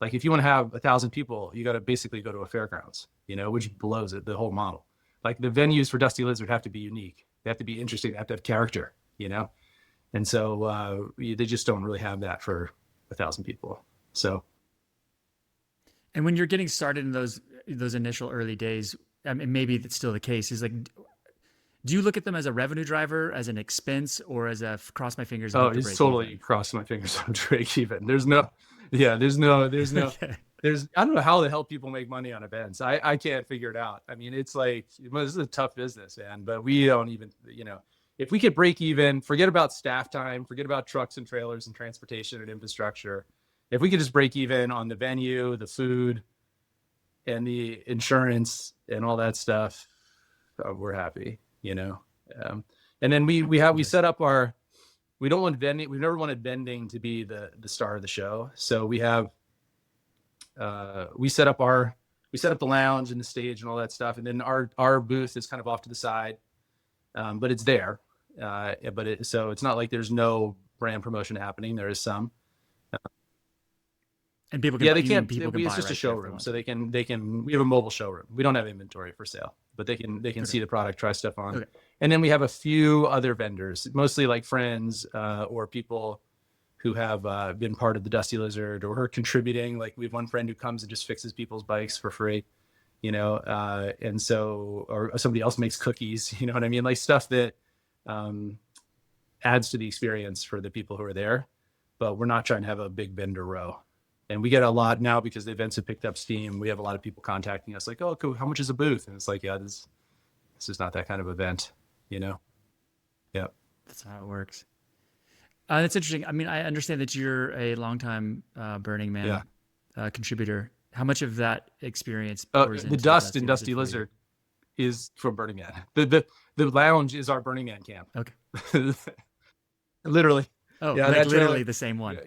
Like if you want to have 1,000 people, you got to basically go to a fairgrounds, which blows it, the whole model. Like the venues for Dusty Lizard have to be unique. They have to be interesting. They have to have character, And so they just don't really have that for 1,000 people. So. And when you're getting started in those initial early days, I mean, maybe that's still the case, is like, do you look at them as a revenue driver, as an expense, or as a cross my fingers? Oh, it's totally cross my fingers on break even. There's no, okay. I don't know how the hell people make money on events. I can't figure it out. I mean, it's like, this is a tough business, man, but we don't even, if we could break even, forget about staff time, forget about trucks and trailers and transportation and infrastructure. If we could just break even on the venue, the food, and the insurance and all that stuff, we're happy, And then we set up we don't want vending. We've never wanted vending to be the star of the show. So we have, we set up the lounge and the stage and all that stuff. And then our booth is kind of off to the side, but it's there. So it's not like there's no brand promotion happening. There is some. And people can, it's just a showroom. So they can, we have a mobile showroom. We don't have inventory for sale, but they can see the product, try stuff on. Okay. And then we have a few other vendors, mostly like friends, or people who have been part of the Dusty Lizard or are contributing. Like we have one friend who comes and just fixes people's bikes for free, and so, or somebody else makes cookies, you know what I mean? Like stuff that adds to the experience for the people who are there, but we're not trying to have a big vendor row. And we get a lot now because the events have picked up steam. We have a lot of people contacting us like, oh, cool, how much is a booth? And it's like, yeah, this is not that kind of event, Yeah. That's how it works. That's interesting. I mean, I understand that you're a longtime Burning Man contributor. How much of that experience pours into the dust in Dusty Lizard is from Burning Man. The lounge is our Burning Man camp. Okay. Literally. Oh, yeah, like literally the same one.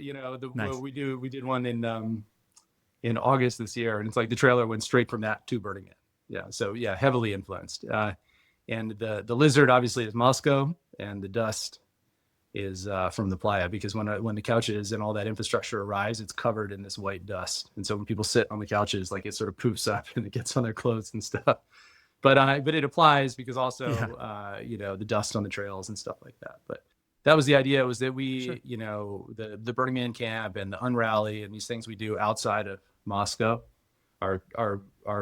Nice. We did one in in August this year, and it's like the trailer went straight from that to Burning Man. Yeah, so yeah, heavily influenced. And the lizard obviously is Mosko, and the dust is from the playa, because when the couches and all that infrastructure arrives, it's covered in this white dust, and so when people sit on the couches, like it sort of poofs up and it gets on their clothes and stuff. But it applies because also the dust on the trails and stuff like that. But that was the idea, was that we Sure. the Burning Man camp and the Unrally and these things we do outside of Moscow are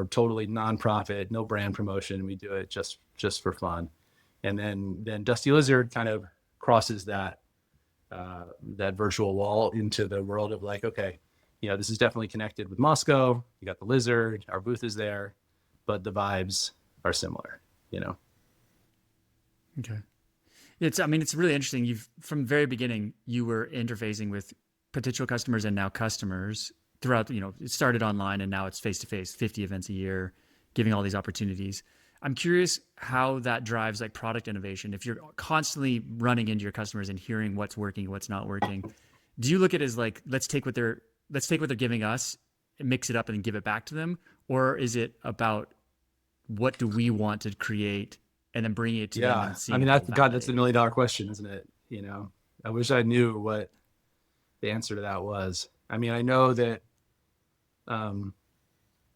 totally nonprofit, no brand promotion. We do it just for fun. And then Dusty Lizard kind of crosses that virtual wall into the world of like, okay, this is definitely connected with Moscow. You got the lizard, our booth is there, but the vibes are similar. Okay. It's really interesting. From the very beginning, you were interfacing with potential customers and now customers throughout, it started online and now it's face to face, 50 events a year, giving all these opportunities. I'm curious how that drives like product innovation. If you're constantly running into your customers and hearing what's working, what's not working, do you look at it as like, let's take what they're giving us and mix it up and then give it back to them? Or is it about what do we want to create and then bringing it to them and seeing that's the $1 million question, isn't it? I wish I knew what the answer to that was. I know that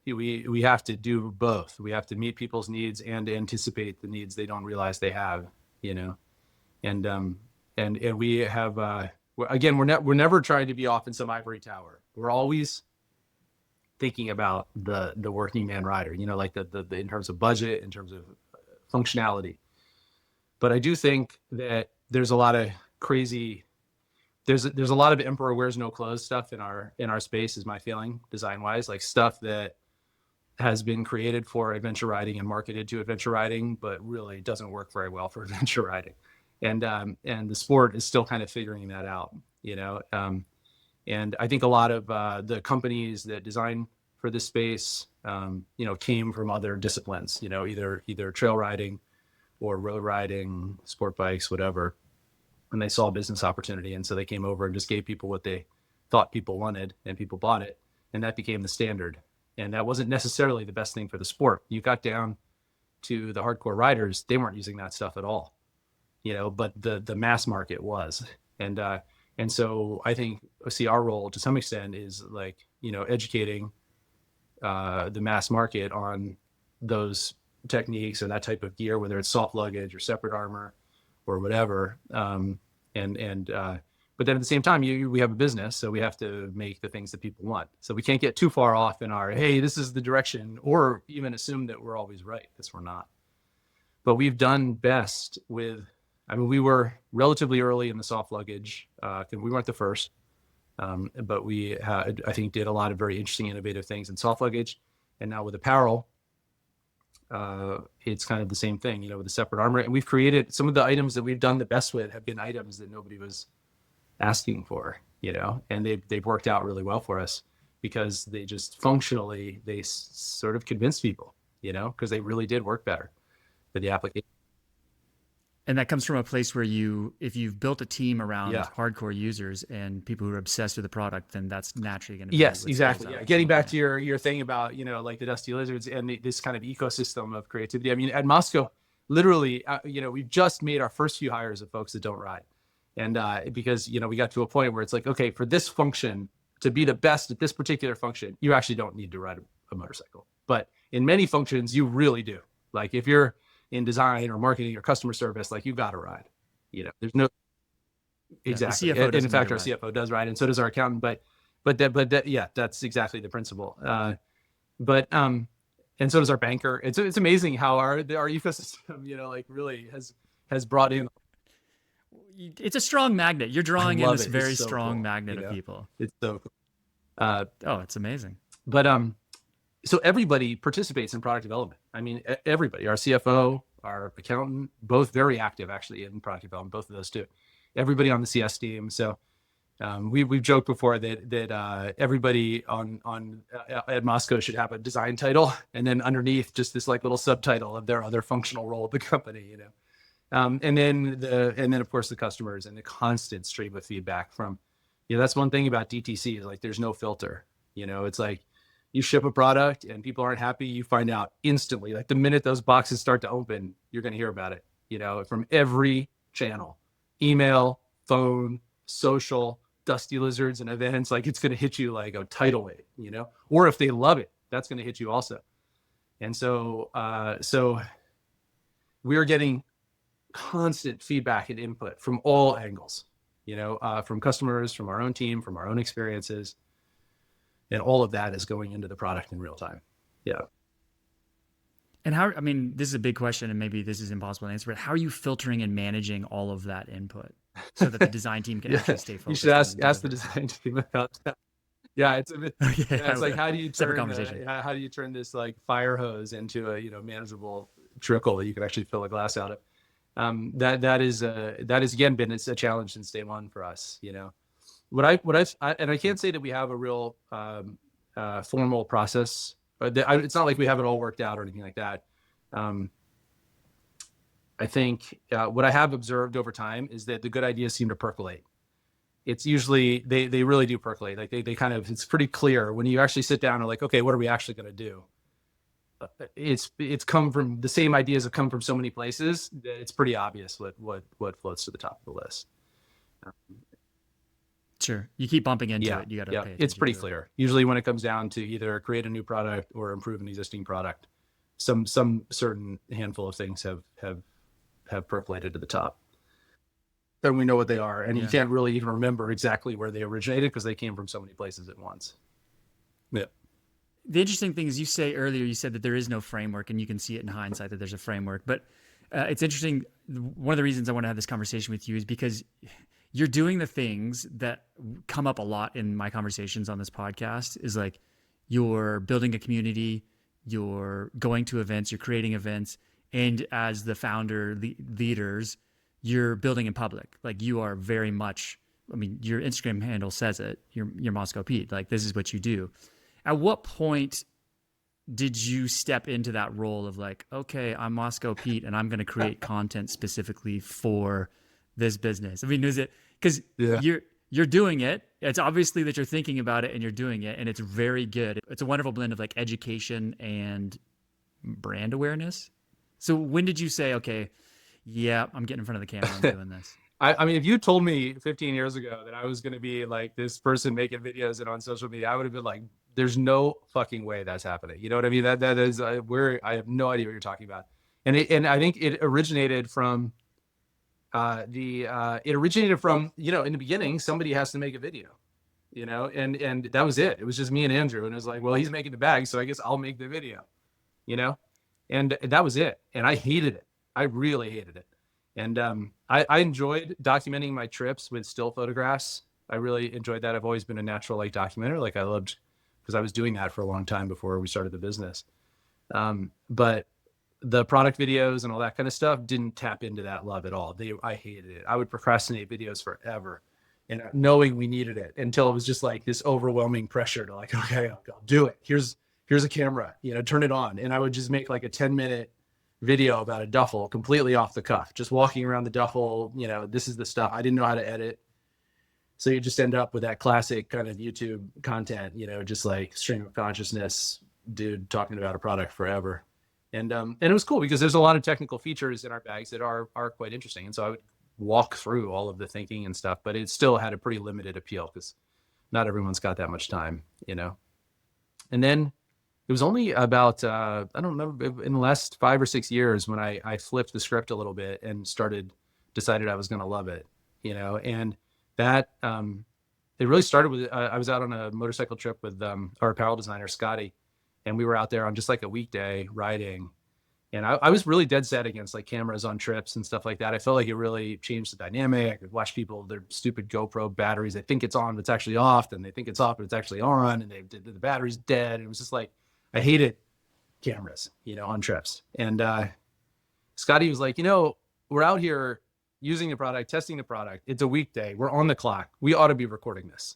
we have to do both. We have to meet people's needs and anticipate the needs they don't realize they have, and we have again, we're never trying to be off in some ivory tower. We're always thinking about the working man rider, like the in terms of budget, in terms of functionality. But I do think that there's a lot of crazy, there's a lot of emperor wears no clothes stuff in our space, is my feeling, design wise, like stuff that has been created for adventure riding and marketed to adventure riding, but really doesn't work very well for adventure riding. And the sport is still kind of figuring that out, and I think a lot of the companies that design for this space, came from other disciplines, either trail riding or road riding, sport bikes, whatever. And they saw a business opportunity. And so they came over and just gave people what they thought people wanted, and people bought it. And that became the standard. And that wasn't necessarily the best thing for the sport. You got down to the hardcore riders, they weren't using that stuff at all, but the mass market was. And so I think, our role to some extent is like, educating the mass market on those techniques or that type of gear, whether it's soft luggage or separate armor or whatever. But then at the same time, we have a business, so we have to make the things that people want. So we can't get too far off in our, hey, this is the direction, or even assume that we're always right, because we're not. But we've done best with, we were relatively early in the soft luggage. We weren't the first, but we had, I think, did a lot of very interesting, innovative things in soft luggage. And now with apparel, it's kind of the same thing, with the separate armor. And we've created some of the items that we've done the best with have been items that nobody was asking for, and they've worked out really well for us, because they just functionally, they sort of convinced people, because they really did work better for the application. And that comes from a place where if you've built a team around hardcore users and people who are obsessed with the product, then that's naturally going to be. Yes, exactly. Yeah. Getting back to your thing about, like the Dusty Lizards and this kind of ecosystem of creativity. At Mosko, literally, we've just made our first few hires of folks that don't ride. And because, we got to a point where it's like, okay, for this function, to be the best at this particular function, you actually don't need to ride a motorcycle. But in many functions, you really do. Like if you're in design or marketing or customer service, like you got to ride, there's no, exactly. And in fact, our CFO does ride, and so does our accountant, but yeah, that's exactly the principle. And so does our banker. It's amazing how our ecosystem, like really has brought in. It's a strong magnet. You're drawing in this very strong magnet of people. It's so cool. It's amazing. But so everybody participates in product development. Everybody, our CFO, our accountant, both very active actually in product development, both of those two. Everybody on the CS team. So we've joked before that everybody at Mosko should have a design title, and then underneath just this like little subtitle of their other functional role at the company, and then of course the customers and the constant stream of feedback from, that's one thing about DTC is like there's no filter. It's like You ship a product and people aren't happy, you find out instantly. Like the minute those boxes start to open, you're going to hear about it, from every channel, email, phone, social, dusty lizards and events. Like it's going to hit you like a tidal wave, or if they love it, that's going to hit you also. And so we are getting constant feedback and input from all angles, from customers, from our own team, from our own experiences. And all of that is going into the product in real time. Yeah. And this is a big question and maybe this is impossible to answer, but how are you filtering and managing all of that input so that the design team can actually stay focused? You should ask the design team about that. Yeah, it's a bit, it's like how do you turn this like fire hose into a manageable trickle that you can actually fill a glass out of. That is again been a challenge since day one for us. And I can't say that we have a real formal process. It's not like we have it all worked out or anything like that. I think what I have observed over time is that the good ideas seem to percolate. It's usually they really do percolate. Like they kind of, it's pretty clear when you actually sit down and like, okay, what are we actually going to do? It's come from the same ideas have come from so many places that it's pretty obvious what floats to the top of the list. Sure. You keep bumping into it. You got to pay attention. It's pretty clear. Usually when it comes down to either create a new product or improve an existing product, some certain handful of things have percolated to the top. Then we know what they are. And you can't really even remember exactly where they originated because they came from so many places at once. Yeah. The interesting thing is you said that there is no framework and you can see it in hindsight that there's a framework. But it's interesting. One of the reasons I want to have this conversation with you is because you're doing the things that come up a lot in my conversations on this podcast is like you're building a community, you're going to events, you're creating events. And as the founder leaders, you're building in public. Like you are very much, your Instagram handle says it, you're Mosko Pete. Like this is what you do. At what point did you step into that role of like, okay, I'm Mosko Pete and I'm going to create content specifically for this business? Is it because you're doing it? It's obviously that you're thinking about it and you're doing it, and it's very good. It's a wonderful blend of like education and brand awareness. So when did you say, okay, yeah, I'm getting in front of the camera, I'm doing this? If you told me 15 years ago that I was going to be like this person making videos and on social media, I would have been like, there's no fucking way that's happening. You know what I mean? That is where I have no idea what you're talking about. And I think it originated from in the beginning, somebody has to make a video, and that was it. It was just me and Andrew. And it was like, well, he's making the bag, so I guess I'll make the video, and that was it. And I hated it. I really hated it. And I enjoyed documenting my trips with still photographs. I really enjoyed that. I've always been a natural like documenter. Like I loved, because I was doing that for a long time before we started the business. But the product videos and all that kind of stuff didn't tap into that love at all. I hated it. I would procrastinate videos forever, and knowing we needed it until it was just like this overwhelming pressure to like, okay, I'll do it. Here's a camera, turn it on. And I would just make like a 10-minute video about a duffel completely off the cuff, just walking around the duffel. This is the stuff. I didn't know how to edit. So you just end up with that classic kind of YouTube content, just like stream of consciousness, dude talking about a product forever. And it was cool because there's a lot of technical features in our bags that are quite interesting. And so I would walk through all of the thinking and stuff, but it still had a pretty limited appeal because not everyone's got that much time, And then it was only about, I don't know, in the last 5 or 6 years when I flipped the script a little bit and decided I was going to love it, and that, it really started with, I was out on a motorcycle trip with our apparel designer, Scotty, and we were out there on just like a weekday riding. And I was really dead set against like cameras on trips and stuff like that. I felt like it really changed the dynamic. I could watch people, their stupid GoPro batteries. They think it's on, but it's actually off. And they think it's off, but it's actually on. And the battery's dead. And it was just like, I hated cameras, on trips. And Scotty was like, we're out here using the product, testing the product. It's a weekday. We're on the clock. We ought to be recording this.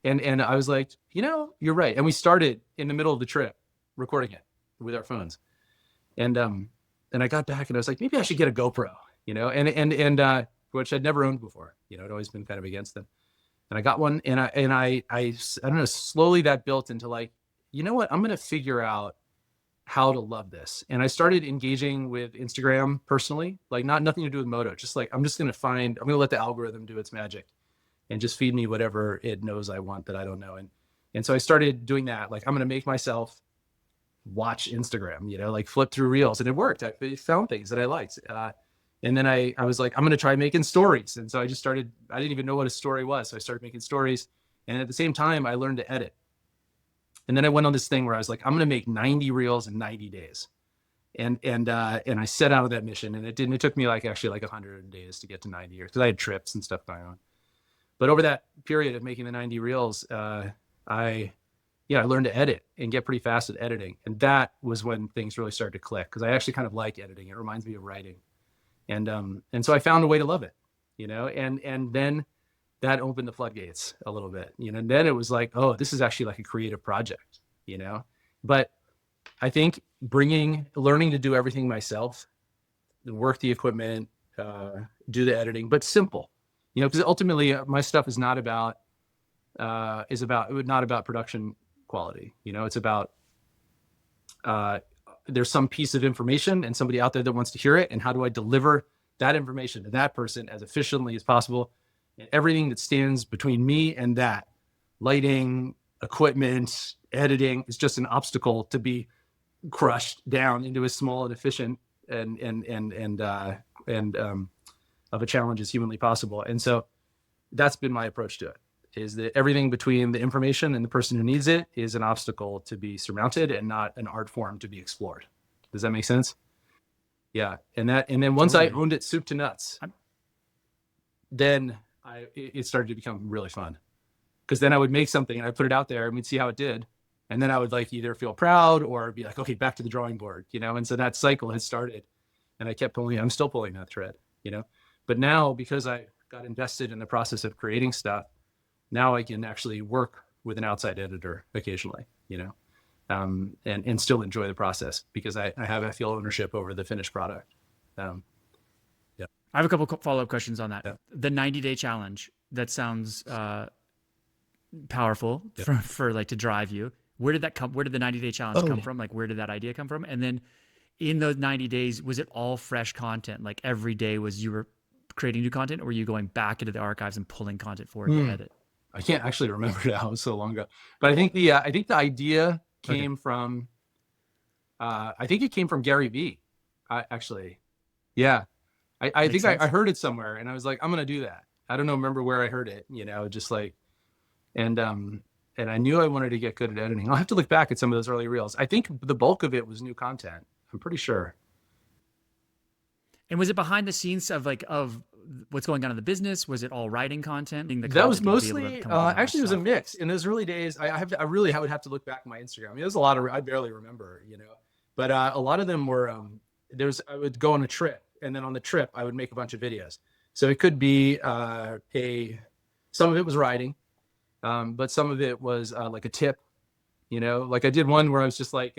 And I was like, you're right. And we started in the middle of the trip recording it with our phones. And I got back and I was like, maybe I should get a GoPro, and which I'd never owned before. I'd always been kind of against them. And I got one, and I don't know, slowly that built into like, you know what, I'm going to figure out how to love this. And I started engaging with Instagram personally, like nothing to do with Moto, just like, I'm going to let the algorithm do its magic and just feed me whatever it knows I want that I don't know. And so I started doing that. Like, I'm going to make myself watch Instagram, like flip through reels, and it worked. I found things that I liked. And then I was like, I'm going to try making stories. And so I just started, I didn't even know what a story was. So I started making stories. And at the same time, I learned to edit. And then I went on this thing where I was like, I'm going to make 90 reels in 90 days. And I set out of that mission, and it took me like 100 days to get to 90 years, because I had trips and stuff going on. But over that period of making the 90 reels, I learned to edit and get pretty fast at editing. And that was when things really started to click, because I actually kind of like editing. It reminds me of writing. And so I found a way to love it, and then that opened the floodgates a little bit, and then it was like, oh, this is actually like a creative project, but I think learning to do everything myself, work the equipment, do the editing, but simple, because ultimately my stuff is not about production quality. It's about, there's some piece of information and somebody out there that wants to hear it. And how do I deliver that information to that person as efficiently as possible? And everything that stands between me and that, lighting, equipment, editing, is just an obstacle to be crushed down into as small and efficient and of a challenge as humanly possible. And so that's been my approach to it, is that everything between the information and the person who needs it is an obstacle to be surmounted and not an art form to be explored. Does that make sense? Yeah. And then once I owned it soup to nuts, then it started to become really fun, because then I would make something and I put it out there and we'd see how it did. And then I would like either feel proud or be like, okay, back to the drawing board, And so that cycle had started, and I'm still pulling that thread, but now, because I got invested in the process of creating stuff, now I can actually work with an outside editor occasionally, and still enjoy the process, because I feel ownership over the finished product. Yeah. I have a couple follow-up questions on that. Yeah. The 90-day challenge, that sounds powerful for like to drive you. Where did that come? Where did the 90-day challenge come from? Like, where did that idea come from? And then in those 90 days, was it all fresh content? Like every day you were creating new content, or were you going back into the archives and pulling content forward to edit? I can't actually remember now. It was so long ago. But I think the idea came from, I think it came from Gary Vee, actually. Yeah. I think I heard it somewhere, and I was like, I'm going to do that. I don't remember where I heard it, just like, and I knew I wanted to get good at editing. I'll have to look back at some of those early reels. I think the bulk of it was new content. I'm pretty sure. And was it behind the scenes of what's going on in the business? Was it all writing content? That was mostly, actually it was a mix. In those early days, I would have to look back at my Instagram. I mean, there's a lot of, I barely remember, but a lot of them were, I would go on a trip, and then on the trip I would make a bunch of videos. So it could be some of it was writing, but some of it was like a tip, like I did one where I was just like,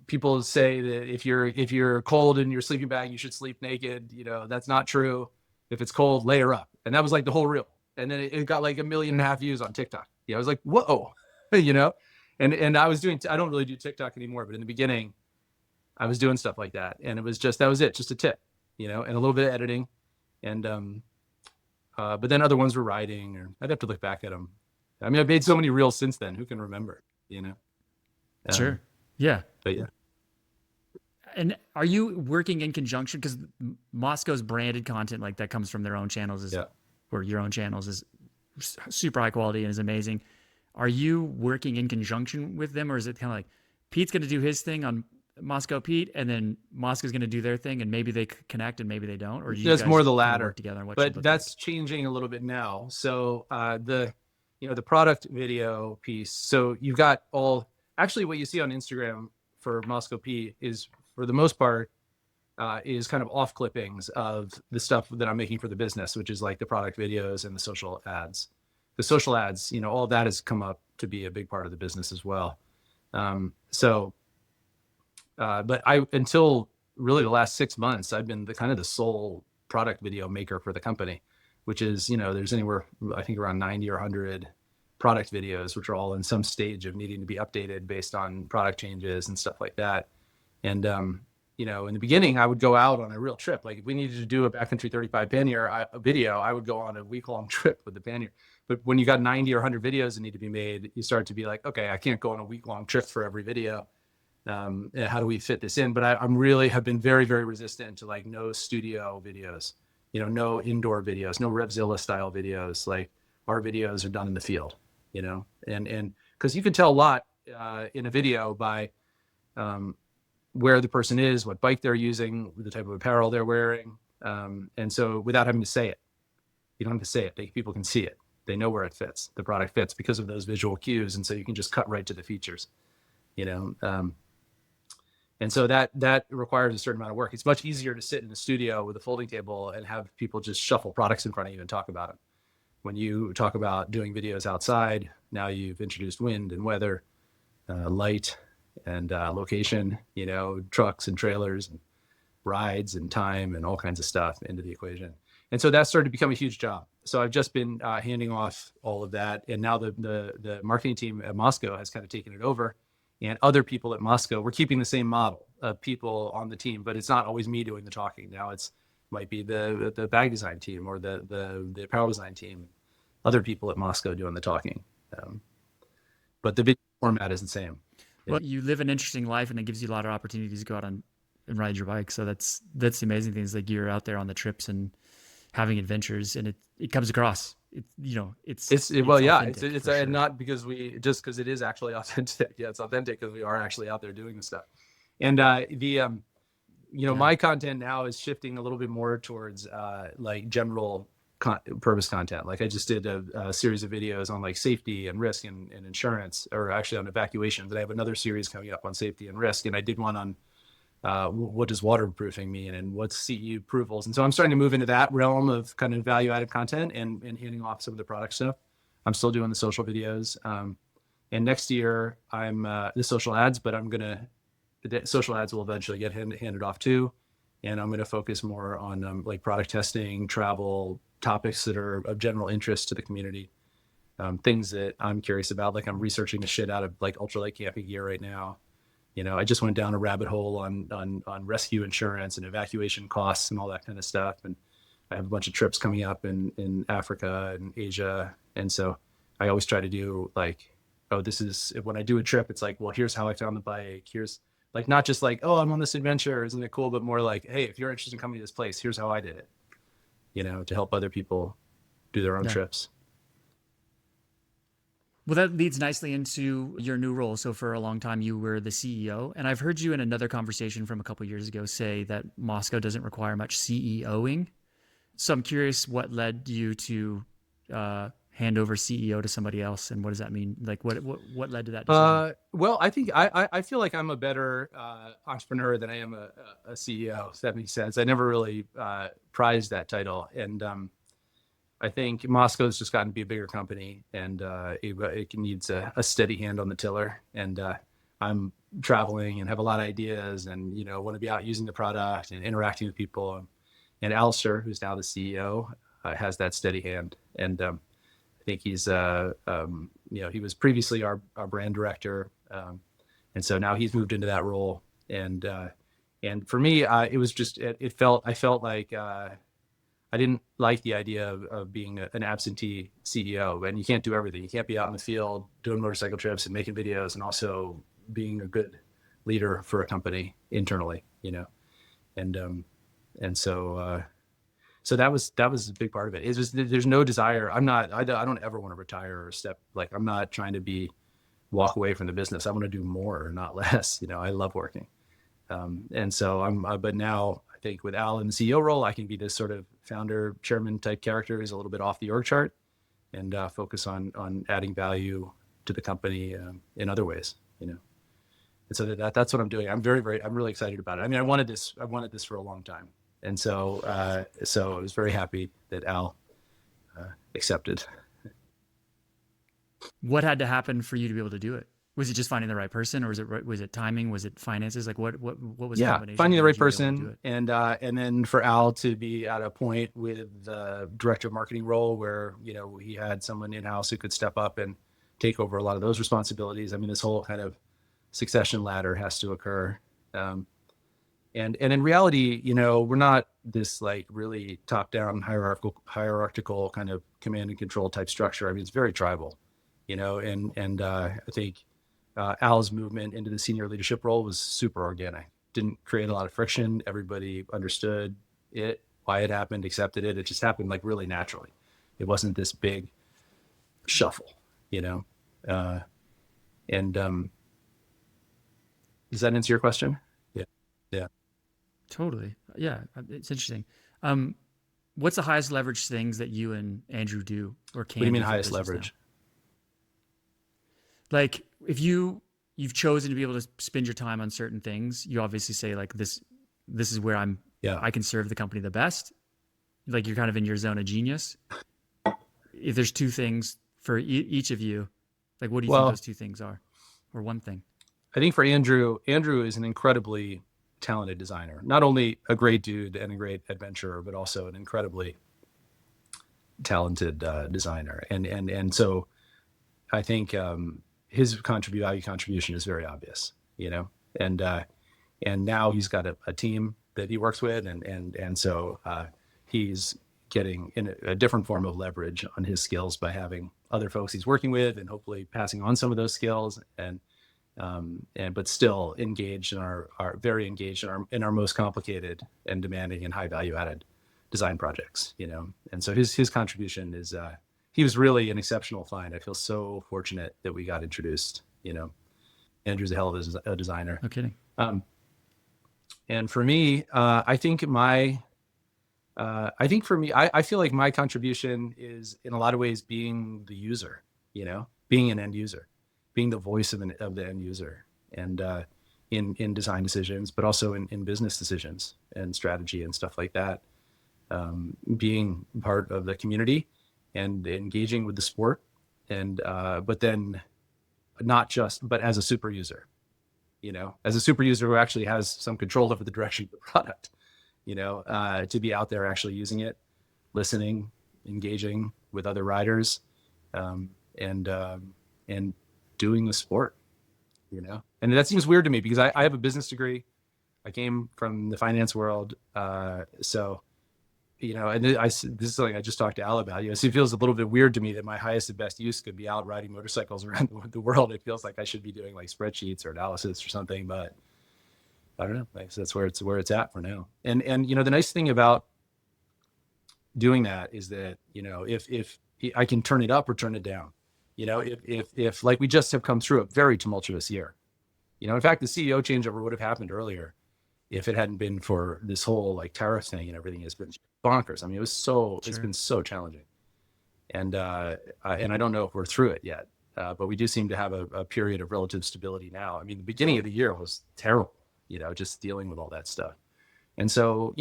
people say that if you're cold in your sleeping bag, you should sleep naked. That's not true. If it's cold, layer up. And that was like the whole reel. And then it got like 1.5 million views on TikTok. I was like, whoa, and I was I don't really do TikTok anymore, but in the beginning I was doing stuff like that. And it was just a tip, and a little bit of editing. And, but then other ones were writing, or I'd have to look back at them. I mean, I've made so many reels since then. Who can remember, Sure. Yeah. But yeah. And are you working in conjunction? Because Mosko's branded content like that comes from their own channels, or your own channels, is super high quality and is amazing. Are you working in conjunction with them, or is it kind of like Pete's going to do his thing on Mosko Pete, and then Mosko's going to do their thing, and maybe they connect and maybe they don't? Or that's more the latter. Work together on what but that's changing a little bit now. So the product video piece. So you've got actually what you see on Instagram for Mosko Pete is, for the most part, is kind of off clippings of the stuff that I'm making for the business, which is like the product videos and the social ads. The social ads, all that has come up to be a big part of the business as well. But until really the last 6 months, I've been the sole product video maker for the company, which is, there's anywhere, I think around 90 or 100 product videos, which are all in some stage of needing to be updated based on product changes and stuff like that. And you know, in the beginning, I would go out on a real trip. Like if we needed to do a backcountry 35 pannier video, I would go on a week-long trip with the pannier. But when you got 90 or 100 videos that need to be made, you start to be like, okay, I can't go on a week-long trip for every video. How do we fit this in? But I'm really have been very, very resistant to like no studio videos, you know, no indoor videos, no Revzilla style videos. Like our videos are done in the field, you know, and because you can tell a lot in a video by where the person is, what bike they're using, the type of apparel they're wearing. And so without having to say it, you don't have to say it. People can see it. They know where it fits. The product fits because of those visual cues. And so you can just cut right to the features, you know? And so that requires a certain amount of work. It's much easier to sit in the studio with a folding table and have people just shuffle products in front of you and talk about them. When you talk about doing videos outside, now you've introduced wind and weather, light, and location, you know, trucks and trailers and rides and time and all kinds of stuff into the equation. And so that started to become a huge job. So I've just been handing off all of that. And now the marketing team at Mosko has kind of taken it over. And other people at Mosko, we're keeping the same model of people on the team, but it's not always me doing the talking. Now it's might be the bag design team or the apparel design team, other people at Mosko doing the talking. But the video format is the same. Well, you live an interesting life, and it gives you a lot of opportunities to go out and ride your bike. So that's the amazing thing is like you're out there on the trips and having adventures, and it comes across. It's well, yeah, authentic, it's for sure. not because because it is actually authentic. Yeah, it's authentic because we are actually out there doing the stuff. And my content now is shifting a little bit more towards like general purpose content. Like I just did a series of videos on like safety and risk and insurance, or actually on evacuations. And I have another series coming up on safety and risk. And I did one on what does waterproofing mean and what's CE approvals. And so I'm starting to move into that realm of kind of value added content and handing off some of the product stuff. I'm still doing the social videos. And next year I'm the social ads, but the social ads will eventually get handed off too. And I'm going to focus more on like product testing, travel, topics that are of general interest to the community, things that I'm curious about. Like I'm researching the shit out of like ultralight camping gear right now. You know, I just went down a rabbit hole on rescue insurance and evacuation costs and all that kind of stuff. And I have a bunch of trips coming up in Africa and Asia. And so I always try to do like, oh, this is when I do a trip, it's like, well, here's how I found the bike. Here's like, not just like, oh, I'm on this adventure. Isn't it cool? But more like, hey, if you're interested in coming to this place, here's how I did it, you know, to help other people do their own trips. Well, that leads nicely into your new role. So for a long time, you were the CEO, and I've heard you in another conversation from a couple of years ago say that Mosko doesn't require much CEOing. So I'm curious what led you to hand over CEO to somebody else, and what does that mean? Like, what led to that decision? Well, I think I feel like I'm a better entrepreneur than I am a CEO. If that makes sense. I never really prized that title, and I think Mosko's just gotten to be a bigger company, and it needs a steady hand on the tiller. And I'm traveling and have a lot of ideas, and want to be out using the product and interacting with people. And Alistair, who's now the CEO, has that steady hand. And I think he's he was previously our brand director, and so now he's moved into that role. And for me, it was just I felt like. I didn't like the idea of being an absentee CEO, and you can't do everything. You can't be out in the field doing motorcycle trips and making videos and also being a good leader for a company internally, and so that was a big part of it. It's just, there's no desire. I don't ever want to retire or I'm not trying to walk away from the business. I want to do more, not less. I love working. And so but now I think with Al in the CEO role, I can be this sort of founder, chairman type character who's a little bit off the org chart and focus on adding value to the company in other ways, And so that's what I'm doing. I'm really excited about it. I mean, I wanted this for a long time. And so I was very happy that Al accepted. What had to happen for you to be able to do it? Was it just finding the right person, or was it timing? Was it finances? Like what was the combination? Finding the right person, and then for Al to be at a point with the director of marketing role where he had someone in house who could step up and take over a lot of those responsibilities. I mean, this whole kind of succession ladder has to occur. Um, and in reality, we're not this like really top down hierarchical kind of command and control type structure. I mean, it's very tribal, and I think Al's movement into the senior leadership role was super organic. Didn't create a lot of friction. Everybody understood it, why it happened, accepted it. It just happened like really naturally. It wasn't this big shuffle, you know. Uh, and Does that answer your question? Yeah, yeah. Totally. Yeah, it's interesting. Um, what's the highest leverage things that you and Andrew do or What do you can mean do for the highest business now? leverage? Like if you've chosen to be able to spend your time on certain things, you obviously say like this is where Yeah. I can serve the company the best. Like you're kind of in your zone of genius. If there's two things for each of you, like what do you think Well, those two things are, or one thing? I think for Andrew is an incredibly talented designer. Not only a great dude and a great adventurer, but also an incredibly talented designer. And so I think his value contribution is very obvious, and and now he's got a team that he works with, and so he's getting in a different form of leverage on his skills by having other folks he's working with, and hopefully passing on some of those skills, and but still engaged in our very engaged in our most complicated and demanding and high value added design projects, and so his contribution is he was really an exceptional find. I feel so fortunate that we got introduced. Andrew's a hell of a designer. No kidding. Um, and for me, I think for me, I feel like my contribution is in a lot of ways being the user, being an end user, being the voice of the end user, and in design decisions, but also in business decisions and strategy and stuff like that. Being part of the community and engaging with the sport, and but then not just, but as a super user, as a super user who actually has some control over the direction of the product, to be out there actually using it, listening, engaging with other riders, um, and doing the sport, and that seems weird to me because I have a business degree. I came from the finance world, so and this is something I just talked to Al about. So it feels a little bit weird to me that my highest and best use could be out riding motorcycles around the world. It feels like I should be doing like spreadsheets or analysis or something, but I don't know. That's where it's at for now. And the nice thing about doing that is that if I can turn it up or turn it down, if like we just have come through a very tumultuous year, in fact the CEO changeover would have happened earlier if it hadn't been for this whole like tariff thing and everything has been bonkers. I mean, it's been so challenging. And I don't know if we're through it yet, but we do seem to have a period of relative stability now. I mean, the beginning of the year was terrible, just dealing with all that stuff. And so,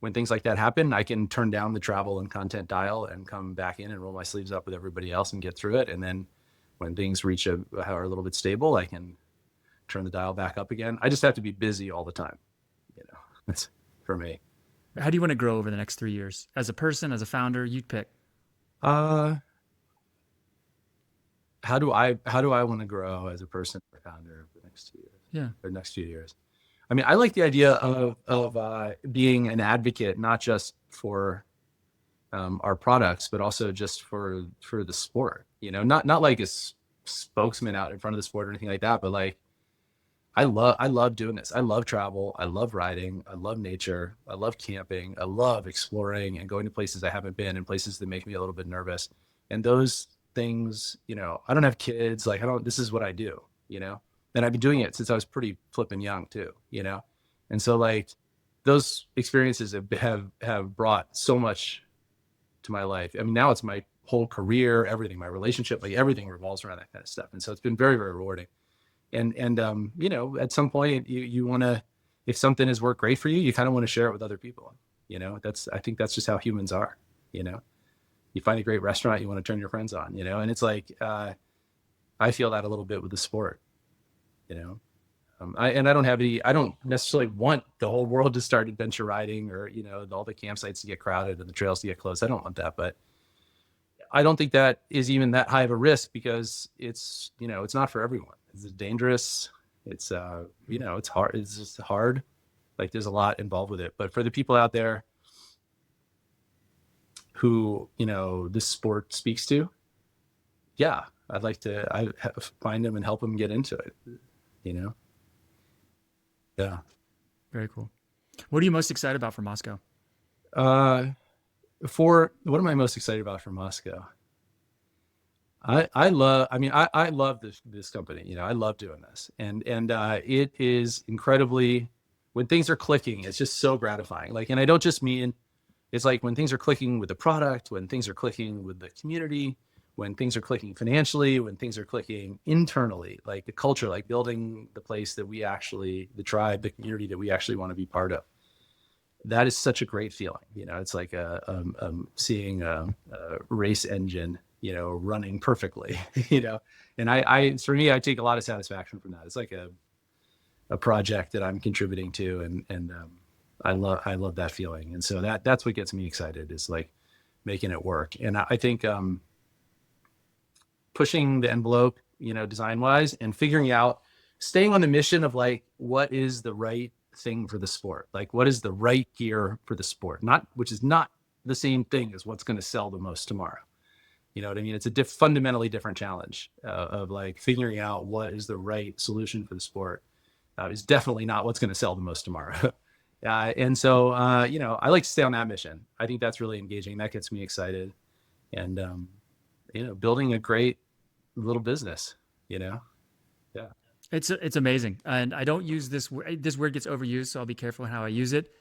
when things like that happen, I can turn down the travel and content dial and come back in and roll my sleeves up with everybody else and get through it. And then when things are a little bit stable, I can turn the dial back up again. I just have to be busy all the time. That's for me. How do you want to grow over the next 3 years as a person, as a founder? You'd pick. Uh, how do I want to grow as a person or founder for the next 2 years Yeah. or next few years? I mean, I like the idea of being an advocate, not just for our products, but also just for the sport. Not like a spokesman out in front of the sport or anything like that, but like I love doing this. I love travel. I love riding. I love nature. I love camping. I love exploring and going to places I haven't been and places that make me a little bit nervous. And those things, I don't have kids. Like this is what I do, and I've been doing it since I was pretty flipping young too, And so like those experiences have brought so much to my life. I mean, now it's my whole career, everything, my relationship, like everything revolves around that kind of stuff. And so it's been very, very rewarding. And at some point you want to, if something has worked great for you, you kind of want to share it with other people. I think that's just how humans are. You find a great restaurant, you want to turn your friends on, and it's like I feel that a little bit with the sport. I don't necessarily want the whole world to start adventure riding or all the campsites to get crowded and the trails to get closed. I don't want that, but I don't think that is even that high of a risk because it's, it's not for everyone. It's dangerous. It's, it's hard. It's just hard. Like there's a lot involved with it. But for the people out there who, this sport speaks to, yeah, I'd like to find them and help them get into it, Yeah. Very cool. What are you most excited about for Mosko? What am I most excited about for Mosko? I love this company. I love doing this, and it is incredibly, when things are clicking, it's just so gratifying. Like, and I don't just mean, it's like when things are clicking with the product, when things are clicking with the community, when things are clicking financially, when things are clicking internally, like the culture, like building the place that the tribe, the community that we actually want to be part of. That is such a great feeling. It's like seeing a race engine, running perfectly, and for me, I take a lot of satisfaction from that. It's like a project that I'm contributing to, and I love that feeling. And so that's what gets me excited, is like making it work. And I think pushing the envelope, design wise, and figuring out, staying on the mission of like, what is the right thing for the sport? Like, what is the right gear for the sport? Which is not the same thing as what's going to sell the most tomorrow. You know what I mean? It's a fundamentally different challenge of like figuring out what is the right solution for the sport. Is definitely not what's going to sell the most tomorrow. And so, I like to stay on that mission. I think that's really engaging. That gets me excited. And, building a great little business, Yeah. It's amazing. And I don't use this word gets overused, so I'll be careful in how I use it.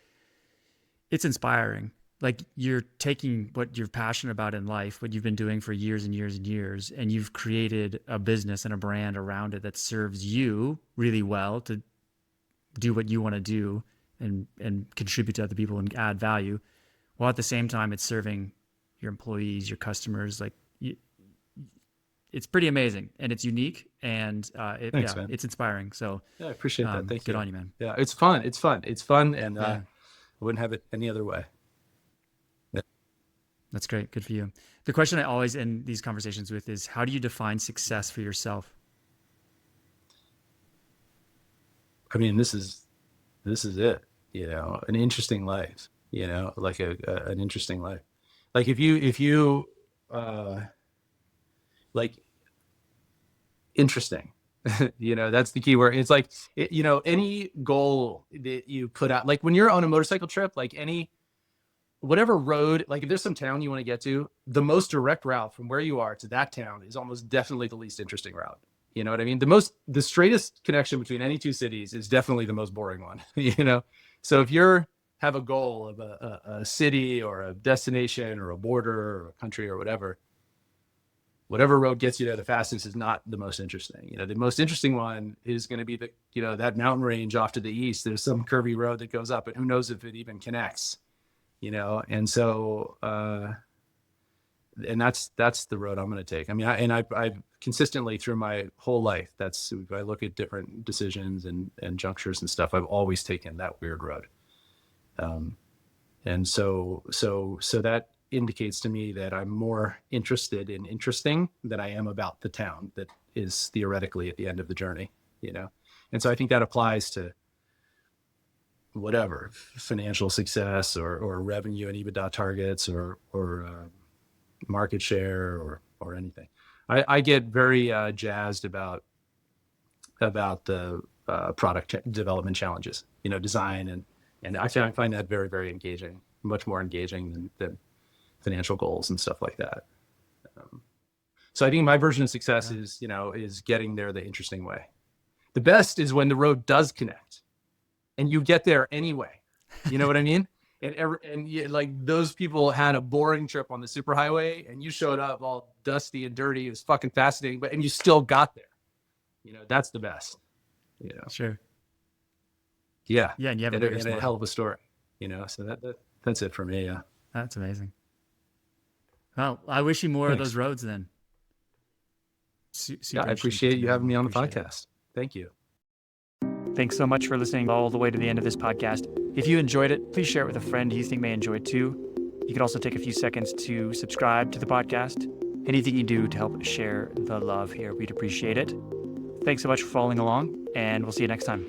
It's inspiring. Like, you're taking what you're passionate about in life, what you've been doing for years and years and years, and you've created a business and a brand around it that serves you really well to do what you want to do and contribute to other people and add value. While at the same time, it's serving your employees, your customers. Like, it's pretty amazing, and it's unique, and Thanks, man. it's inspiring. So yeah, I appreciate that. Thank you. Good on you, man. Yeah, it's fun. And I wouldn't have it any other way. Yeah. That's great. Good for you. The question I always end these conversations with is, how do you define success for yourself? I mean, this is it, an interesting life, like an interesting life. Like if you like interesting, that's the key word. It's like, any goal that you put out, like when you're on a motorcycle trip, like whatever road, like if there's some town you want to get to, the most direct route from where you are to that town is almost definitely the least interesting route. You know what I mean? The straightest connection between any two cities is definitely the most boring one, So if have a goal of a city or a destination or a border or a country or whatever road gets you there the fastest is not the most interesting. The most interesting one is going to be that mountain range off to the east. There's some curvy road that goes up, and who knows if it even connects, And so, and that's the road I'm going to take. I mean, I've consistently through my whole life, if I look at different decisions and junctures and stuff, I've always taken that weird road. And so that indicates to me that I'm more interested in interesting than I am about the town that is theoretically at the end of the journey, And so I think that applies to whatever, financial success or revenue and EBITDA targets or market share or anything. I get very jazzed about the product development challenges, design and I find that very, very engaging, much more engaging than financial goals and stuff like that. So I think my version of success is getting there the interesting way. The best is when the road does connect and you get there anyway. You know what I mean? Like those people had a boring trip on the superhighway and you showed up all dusty and dirty. It was fucking fascinating, and you still got there. That's the best. Sure. Yeah. Yeah. And you have a hell of a story, so that's it for me. Yeah. That's amazing. Well, I wish you more of those roads then. I appreciate you having me on the podcast. Thank you. Thanks so much for listening all the way to the end of this podcast. If you enjoyed it, please share it with a friend you think may enjoy it too. You could also take a few seconds to subscribe to the podcast. Anything you do to help share the love here, we'd appreciate it. Thanks so much for following along, and we'll see you next time.